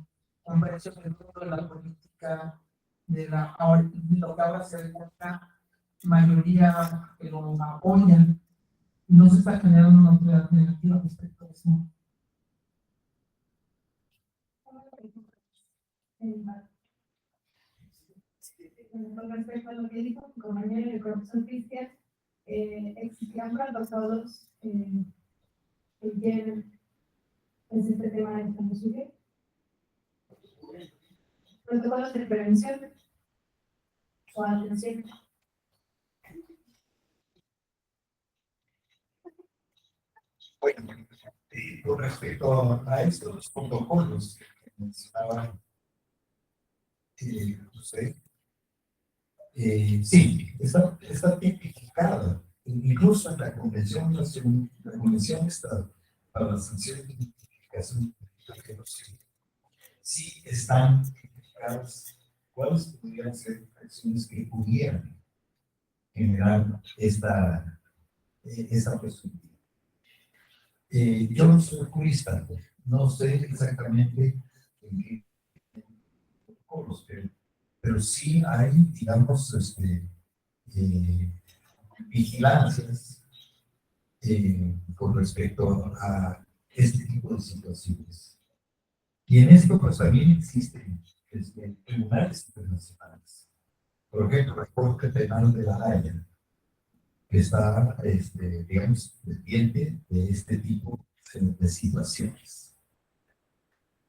comprensión del mundo de la política, de lo que ahora se ve la mayoría que lo apoyan, no se está generando una autoridad negativa respecto a eso. Con respecto a lo que dijo mi compañero el profesor Cristian, existían protocolos que tienen pues, este tema de combustible, protocolos de prevención o atención. Bueno, con respecto a estos protocolos que mencionaba usted, sí, está tipificada, incluso en la Convención Nacional, la Convención está para las sanciones de identificación de genocidio. Sí están tipificadas cuáles podrían ser acciones que pudieran generar esta posibilidad. Yo no soy jurista, no sé exactamente en qué protocolos, pero sí hay, digamos, vigilancias con respecto a este tipo de situaciones. Y en esto pues también existen tribunales internacionales. Por ejemplo, la Corte Penal de La Haya, que está, digamos, pendiente de este tipo de situaciones.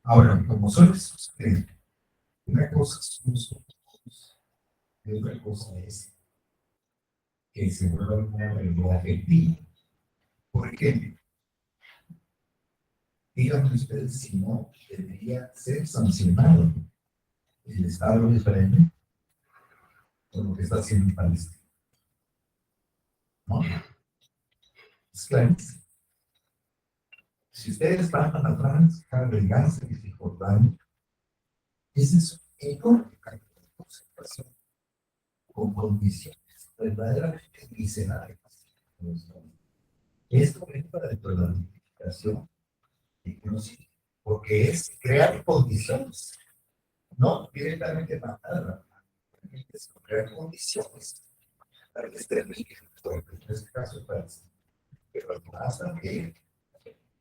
Ahora, como suele suceder, una cosa son los protocolos y otra cosa es que se vuelva una realidad efectiva. ¿Por qué? Díganme ustedes si no debería ser sancionado el Estado de Israel por lo que está haciendo en Palestina. ¿No? Es clarísimo. Si ustedes van a la franja del Gaza y Cisjordania, ese es un enorme cambio de concentración con condiciones verdaderamente miserables. Esto entra dentro de la identificación de genocidio, porque es crear condiciones, no directamente matar, es crear condiciones para que esté bien, en este caso para pero además también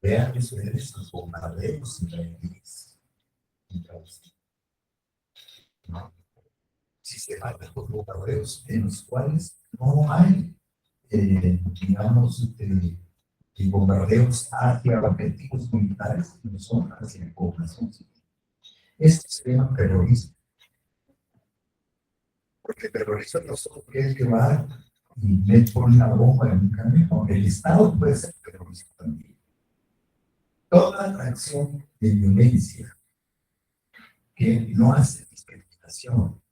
vean ustedes los bombardeos israelíes ¿no? Sistemáticos bombardeos en los cuales no hay, digamos, bombardeos hacia objetivos militares, no son hacia la población civil. Esto se llama terrorismo, porque terrorismo no solo es el que va y le pone una bomba en un camión, el Estado puede ser terrorista también. Toda acción de violencia que no hace discriminación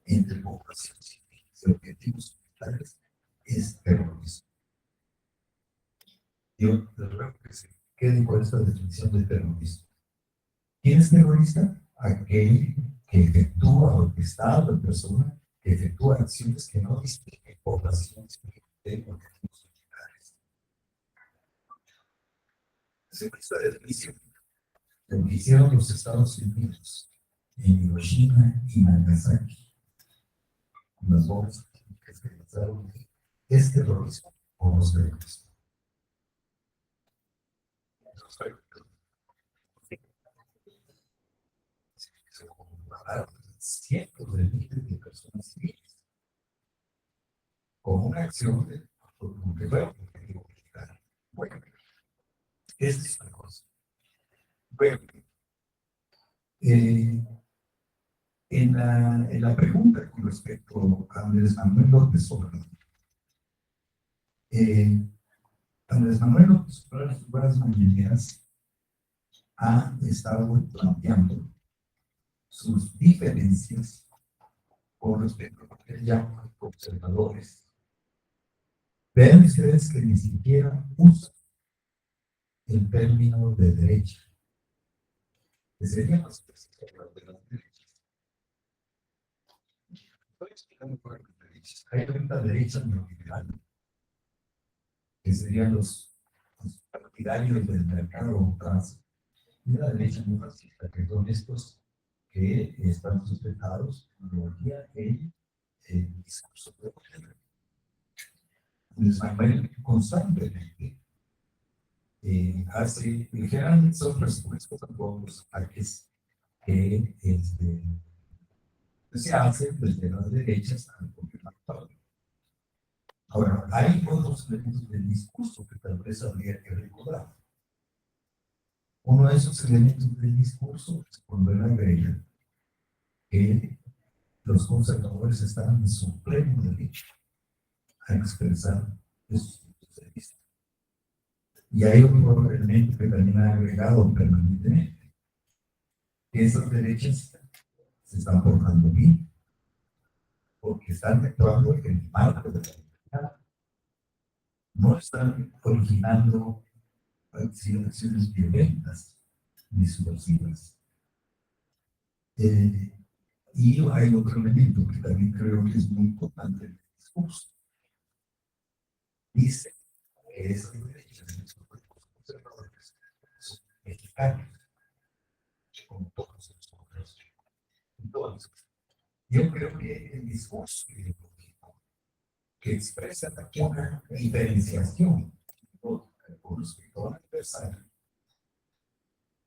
entre población civil y objetivos militares es terrorismo. Yo les ruego que se queden con esta definición de terrorismo. ¿Quién es terrorista? Aquel que efectúa o que está o persona que efectúa acciones que no distinguen poblaciones de objetivos militares. Esa definición lo que hicieron los Estados Unidos en Hiroshima y Nagasaki, con las bombas atómicas que lanzaron, es terrorismo o no es terrorismo. Se compararon cientos de miles de personas civiles con una acción de como que fue un objetivo militar. Bueno, esta es una cosa. Bueno, en la pregunta con respecto a Andrés Manuel López Obrador, Andrés Manuel López Obrador en sus buenas mañaneras ha estado planteando sus diferencias con respecto a lo que él llama conservadores. Vean ustedes que ni siquiera usa el término de derecha, que sería más preciso hablar de las derechas. Estoy explicando por las derechas. Hay una derecha neoliberal, que serían los partidarios del mercado trans, y la derecha muy fascista, que son estos que están sustentados en el discurso de poder. Manuel constantemente generalmente son respuestas a todos los ataques que se hacen desde las derechas al gobierno actual. Ahora, hay otros elementos del discurso que tal vez habría que recordar. Uno de esos elementos del discurso es cuando él agrega que los conservadores están en su pleno derecho a expresar sus puntos de vista. Y hay otro elemento que también ha agregado permanentemente, que esas derechas se están portando bien, porque están actuando en el marco de la libertad. No están originando acciones violentas ni subversivas. Y hay otro elemento que también creo que es muy importante en el discurso. Dice que esas derechas de los conservadores son mexicanos, como todos nosotros. Entonces, yo creo que el discurso ideológico que expresa una diferenciación con respecto al adversario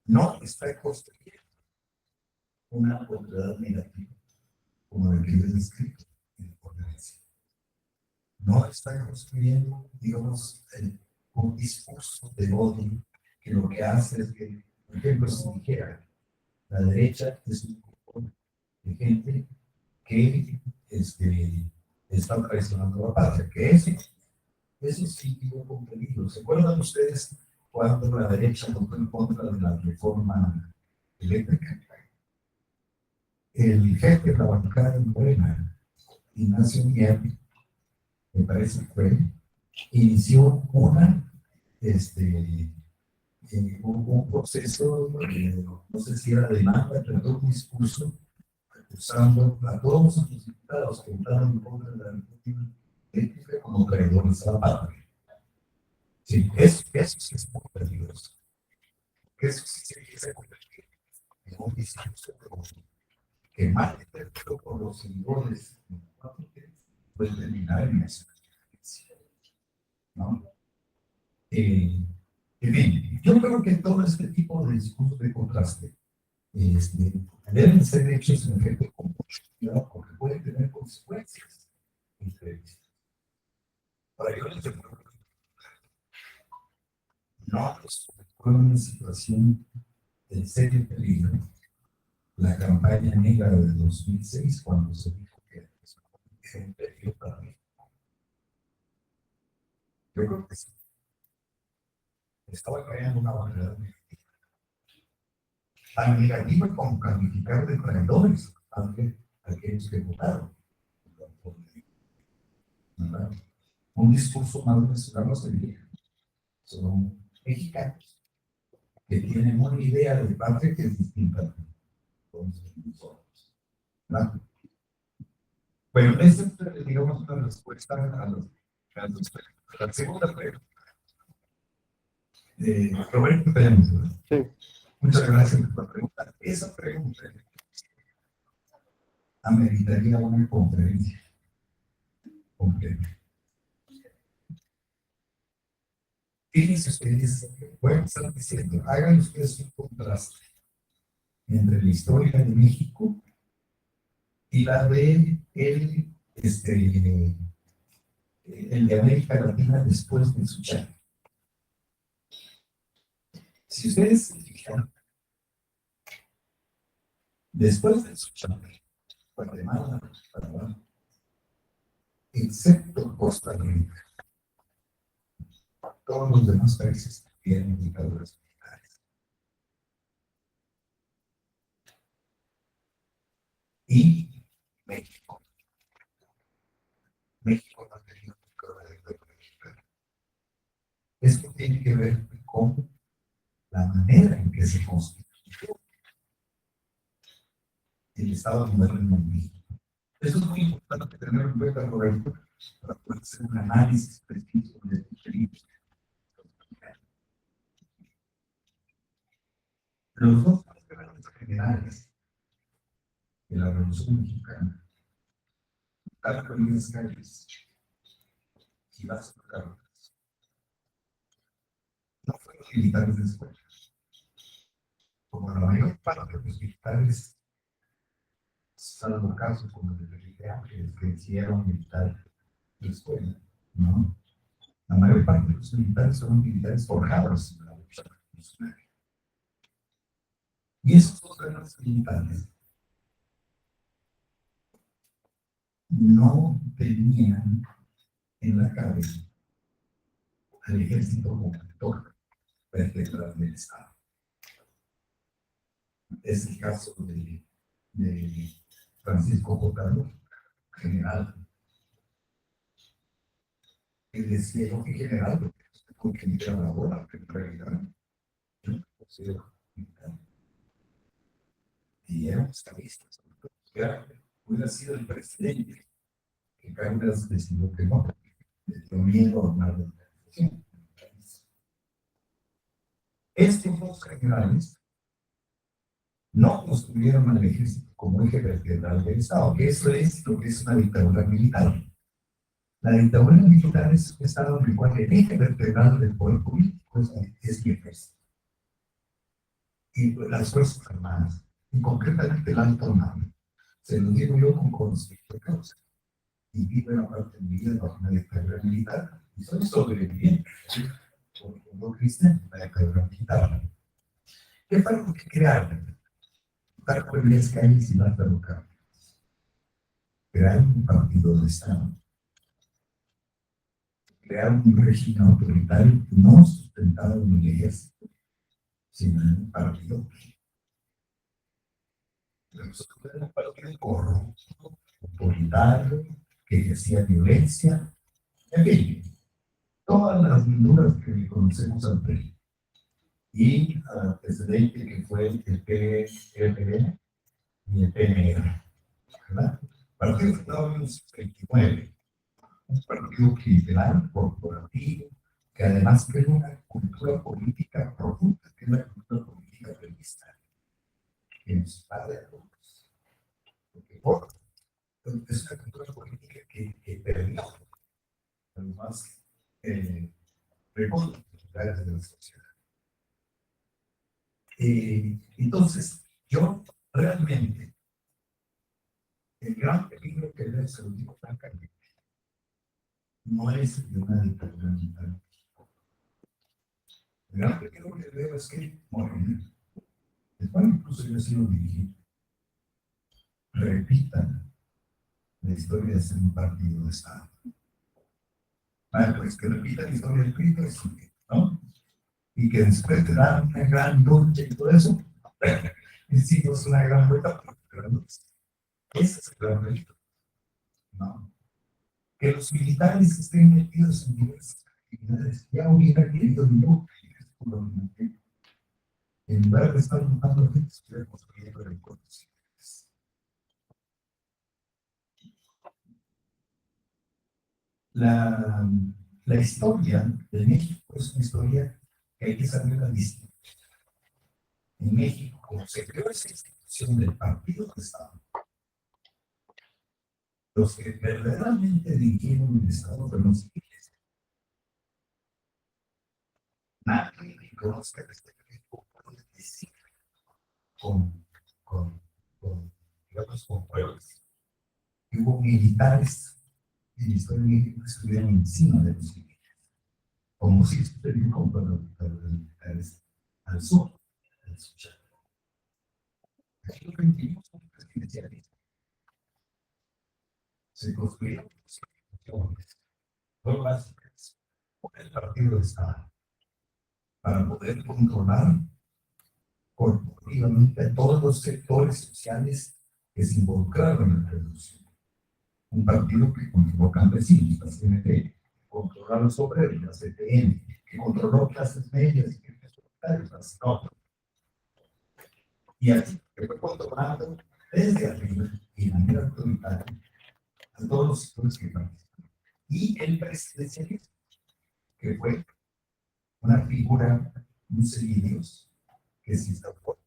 no está construyendo una autoridad negativa como la que yo he descrito en la ponencia. No está construyendo, digamos, un discurso de odio que lo que hace es que, por ejemplo, si dijera, la derecha es un grupo de gente que está traicionando a la patria, que eso sí tuvo contenido. ¿Se acuerdan ustedes cuando la derecha votó en contra de la reforma eléctrica? El jefe de la bancada en Morena, Ignacio Mier, me parece que fue, inició un proceso, no sé si era demanda, pero un discurso acusando a todos los diputados que votaron en contra de la reforma eléctrica como traidores a la patria. Sí, eso sí es muy peligroso. Eso sí se convertir en un discurso que mal interpretado por los seguidores puede terminar en eso. ¿No? En fin, yo creo que todo este tipo de discursos de contraste deben ser hechos en efecto con mucho cuidado porque pueden tener consecuencias imprevistas. Para yo les recuerdo, no nos colocó en una situación de serio peligro la campaña negra de 2006 cuando se dijo que era un peligro para mí. Yo creo que sí. Estaba creando una barrera negativa. Tan negativa como calificar de traidores a aquellos que votaron. ¿Verdad? Un discurso más venezolano sería: son mexicanos que tienen una idea de patria que es distinta a nosotros. ¿Verdad? Bueno, esta es, digamos, una respuesta a la segunda pregunta. Roberto Pérez, sí. Muchas gracias por la pregunta. Esa pregunta ameritaría una conferencia completa. Fíjense ustedes, pueden estar diciendo, hagan ustedes un contraste entre la historia de México y la de el de América Latina después de su charla. Si ustedes se fijan, después de su charla, Guatemala, Panamá, excepto Costa Rica, todos los demás países tienen dictaduras militares. Y México. México no ha tenido nunca una dictadura militar. Esto tiene que ver con la manera en que se constituyó el Estado moderno en México. Eso es muy importante tener en cuenta, Roberto, para poder hacer un análisis preciso de estos peligros. Los dos grandes generales de la Revolución Mexicana, cada las calles y las carreras. No fueron militares de escuela. Como la mayor parte de los militares, salvo casos como el de Felipe Ángeles, que hicieron militar de escuela, ¿no? La mayor parte de los militares son militares forjados en la lucha revolucionaria. Y esos dos grandes militares no tenían en la cabeza al ejército como actor vertebral del Estado. Es el caso de Francisco J. López, general. Él decía, yo fui general, porque me era la bola, pero en realidad yo no considero militar. Y era un estadista, hubiera sido el presidente, que Cárdenas decidió que no, le dio miedo a armar la organización. Estos dos generales no construyeron al ejército como eje vertebral del Estado, que eso es lo que es una dictadura militar. La dictadura militar es un Estado en el cual el eje vertebral del poder político es el ejército. Y las Fuerzas Armadas, y concretamente el alto mando. Se lo digo yo con conocimiento de causa. Y vivo una parte de mi vida bajo una dictadura militar, y soy sobreviviente, como cristiano, una dictadura militar. ¿Qué fue lo que crearon? Dar por las calles y dar ferrocarriles. Crear un partido de Estado. Crear un régimen autoritario no sustentado en el ejército, sino en un partido. Nosotros era un partido corrupto, autoritario, que ejercía violencia, en fin, todas las dudas que conocemos al PRI. Y al antecedente que fue el PRD y el PNR, ¿verdad? Partido fundado en 1929, un partido liberal, corporativo, que además tiene una cultura política profunda, que es la cultura política prevista, que nos padre a todos. Porque es una cultura política que permite a los más recursos de la sociedad. Entonces, yo realmente, el gran peligro que veo, se lo digo francamente, no es de una dictadura militar. El gran peligro que veo es que Morena, después incluso yo he sido dirigente, repitan la historia de ser un partido de Estado. Pues que repitan la historia del PRI, ¿no? Y que después te dan una gran lucha y todo eso, y sí, es una gran vuelta, pero no. Ese es el gran reto, ¿no? Que los militares estén metidos en diversas actividades, ya hubiera querido yo, en lugar de estar montando gente, estuviera construyendo recuerdos. La historia de México es una historia que hay que saberla distinguir. En México, como se creó esa institución del partido de Estado, los que verdaderamente dirigieron el Estado fueron los civiles. Nadie que conozca este México puede decir digamos, con pruebas que hubo militares en la historia de México que estuvieron encima de los civiles, como si estuvieran con los militares al sur, al sur. Aquí lo que vivimos es un presidencialismo. Se construyeron instituciones no básicas por el partido de Estado para poder controlar corporativamente a todos los sectores sociales que se involucraron en la revolución. Un partido que controló campesinos, la CNT, que controló a los obreros, la CTM, que controló clases medias y clases populares, las no. Y así que fue controlando desde arriba y de manera autoritaria a todos los sectores que participaron. Y el presidencialismo, que fue una figura, un semidios, que se instauró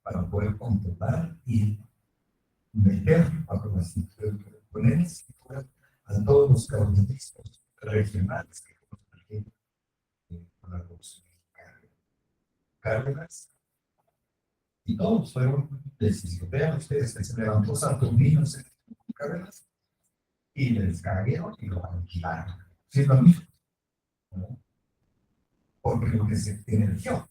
para poder controlar y meter bajo la institución, poner en cintura a todos los cardenalistas regionales que conocen con la Revolución Mexicana. Cárdenas, y todos fueron decididos. Vean ustedes que se levantó Saturnino en Cárdenas y le descargaron y lo aniquilaron. Sí, es lo mismo, ¿no? Porque lo que se energió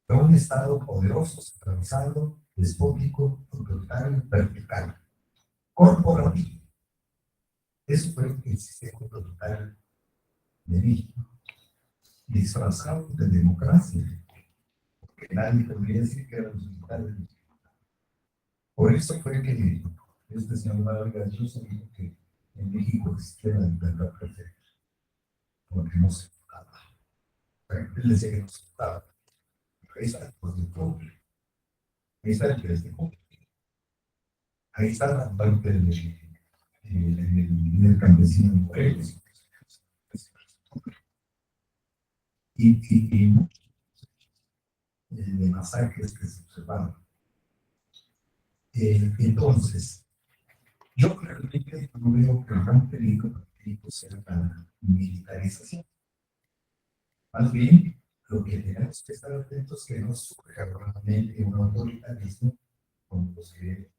fue un Estado poderoso, centralizado, despótico, autoritario, vertical, corporativo. Eso fue el sistema autoritario de México, disfrazado de democracia, porque nadie podría decir que eran los militares. Por eso fue que este señor Vargas Llosa dijo que en México existía la libertad perfecta, porque no se votaba. Él decía que no se votaba. Ahí está el poder del pueblo, ahí está el interés del pueblo, ahí está la parte del campesino en Morelos. Y muchos de masacres que se observaron. Entonces, yo realmente no veo que el gran peligro sea la militarización. Más bien, lo que tenemos que estar atentos es que no surja realmente un autoritarismo como los que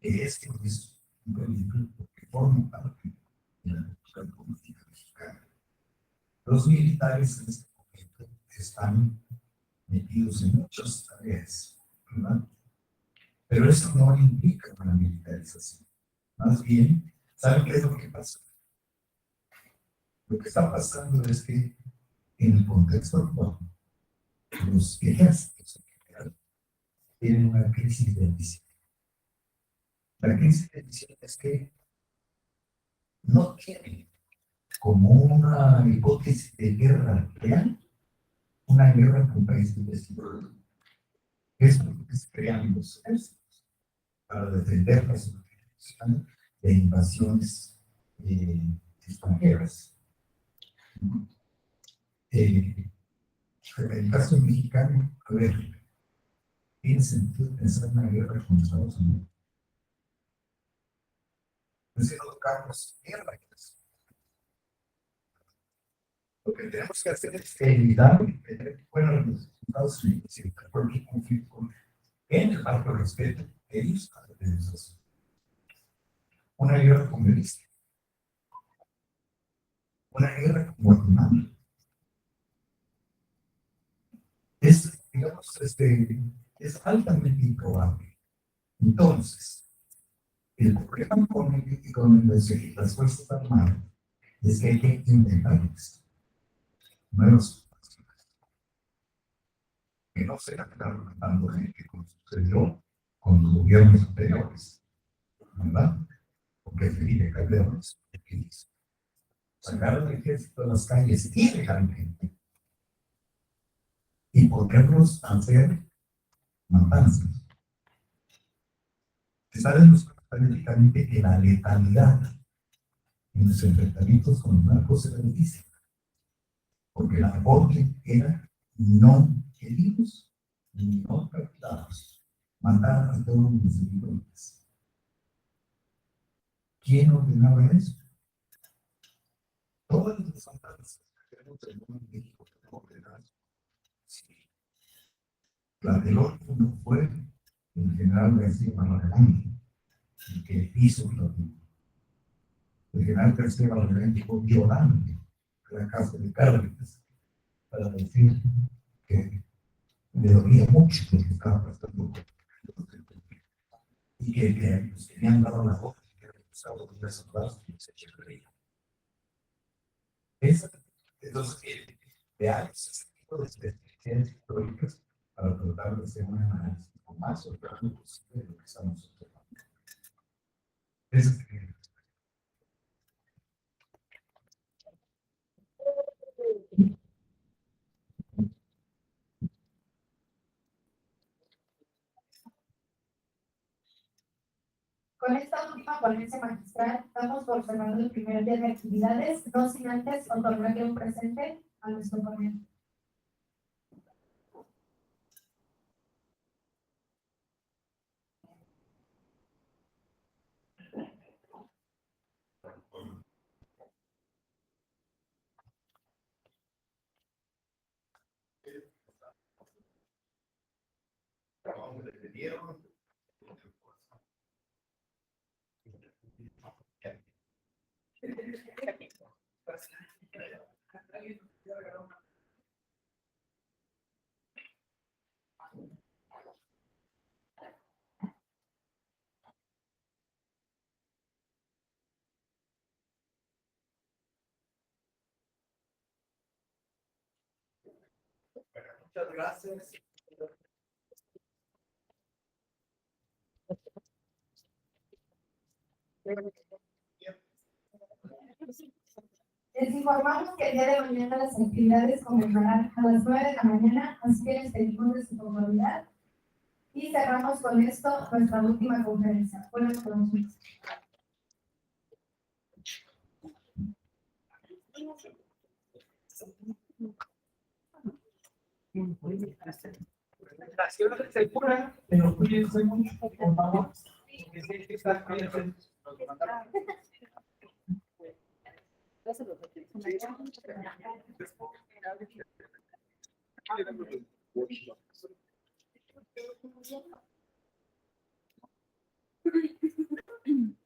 es un peligro porque forma parte de la cultura política mexicana. Los militares en este momento están metidos en muchas tareas, ¿verdad? Pero eso no implica una militarización. Más bien, ¿saben qué es lo que pasa? Lo que está pasando es que en el contexto actual, los ejércitos en general tienen una crisis de visión. La crisis de visión es que no tienen como una hipótesis de guerra real, una guerra con países vecinos. Es lo que se crean los ejércitos para defender la superficie de invasiones extranjeras. En el caso mexicano, a ver, ¿tiene sentido pensar en una guerra con Estados Unidos? No sé, no tocamos guerra. Lo que tenemos que hacer es evitar que fueran los Estados Unidos y cualquier conflicto en el marco de respeto que ellos hacen. Una guerra con Belice, una guerra con Guatemala. Digamos, es altamente improbable. Entonces, el problema con las Fuerzas Armadas es que hay que inventar nuevas opciones. Que no se acabaron matando gente como sucedió con los gobiernos anteriores, ¿verdad? Porque Felipe Calderón quiso sacar al ejército de las calles ilegalmente y ponerlos a hacer matanzas. Sabemos prácticamente que la letalidad en los enfrentamientos con los narcos era difícil, porque la orden era no heridos ni no capturados, matar a todos los delincuentes. ¿Quién ordenaba eso? Todas las matanzas que tenemos en el México ordenadas. Sí. La del otro no fue el general García Barragán, el que hizo la. El general García Barragán llegó violando la casa de Cárdenas para decir que le dolía mucho lo que estaba pasando y que nos tenían dado la boca y que habían usado los soldados y se reía. Entonces, veamos ese tipo de experiencias históricas para tratar de hacer una análisis lo más objetivo posible de lo que estamos observando. Con esta última ponencia magistral, damos por cerrado el primer día de actividades, no sin antes otorgarle un presente a nuestro ponente. ¿Cómo le pidieron? Muchas gracias. Les informamos que el día de mañana las actividades comenzarán a las 9 de la mañana, así que les pedimos de su comodidad. Y cerramos con esto nuestra última conferencia. Buenas noches. Gracias, segura, pero cuídense mucho, por favor. Que sé que está bien. Thank you.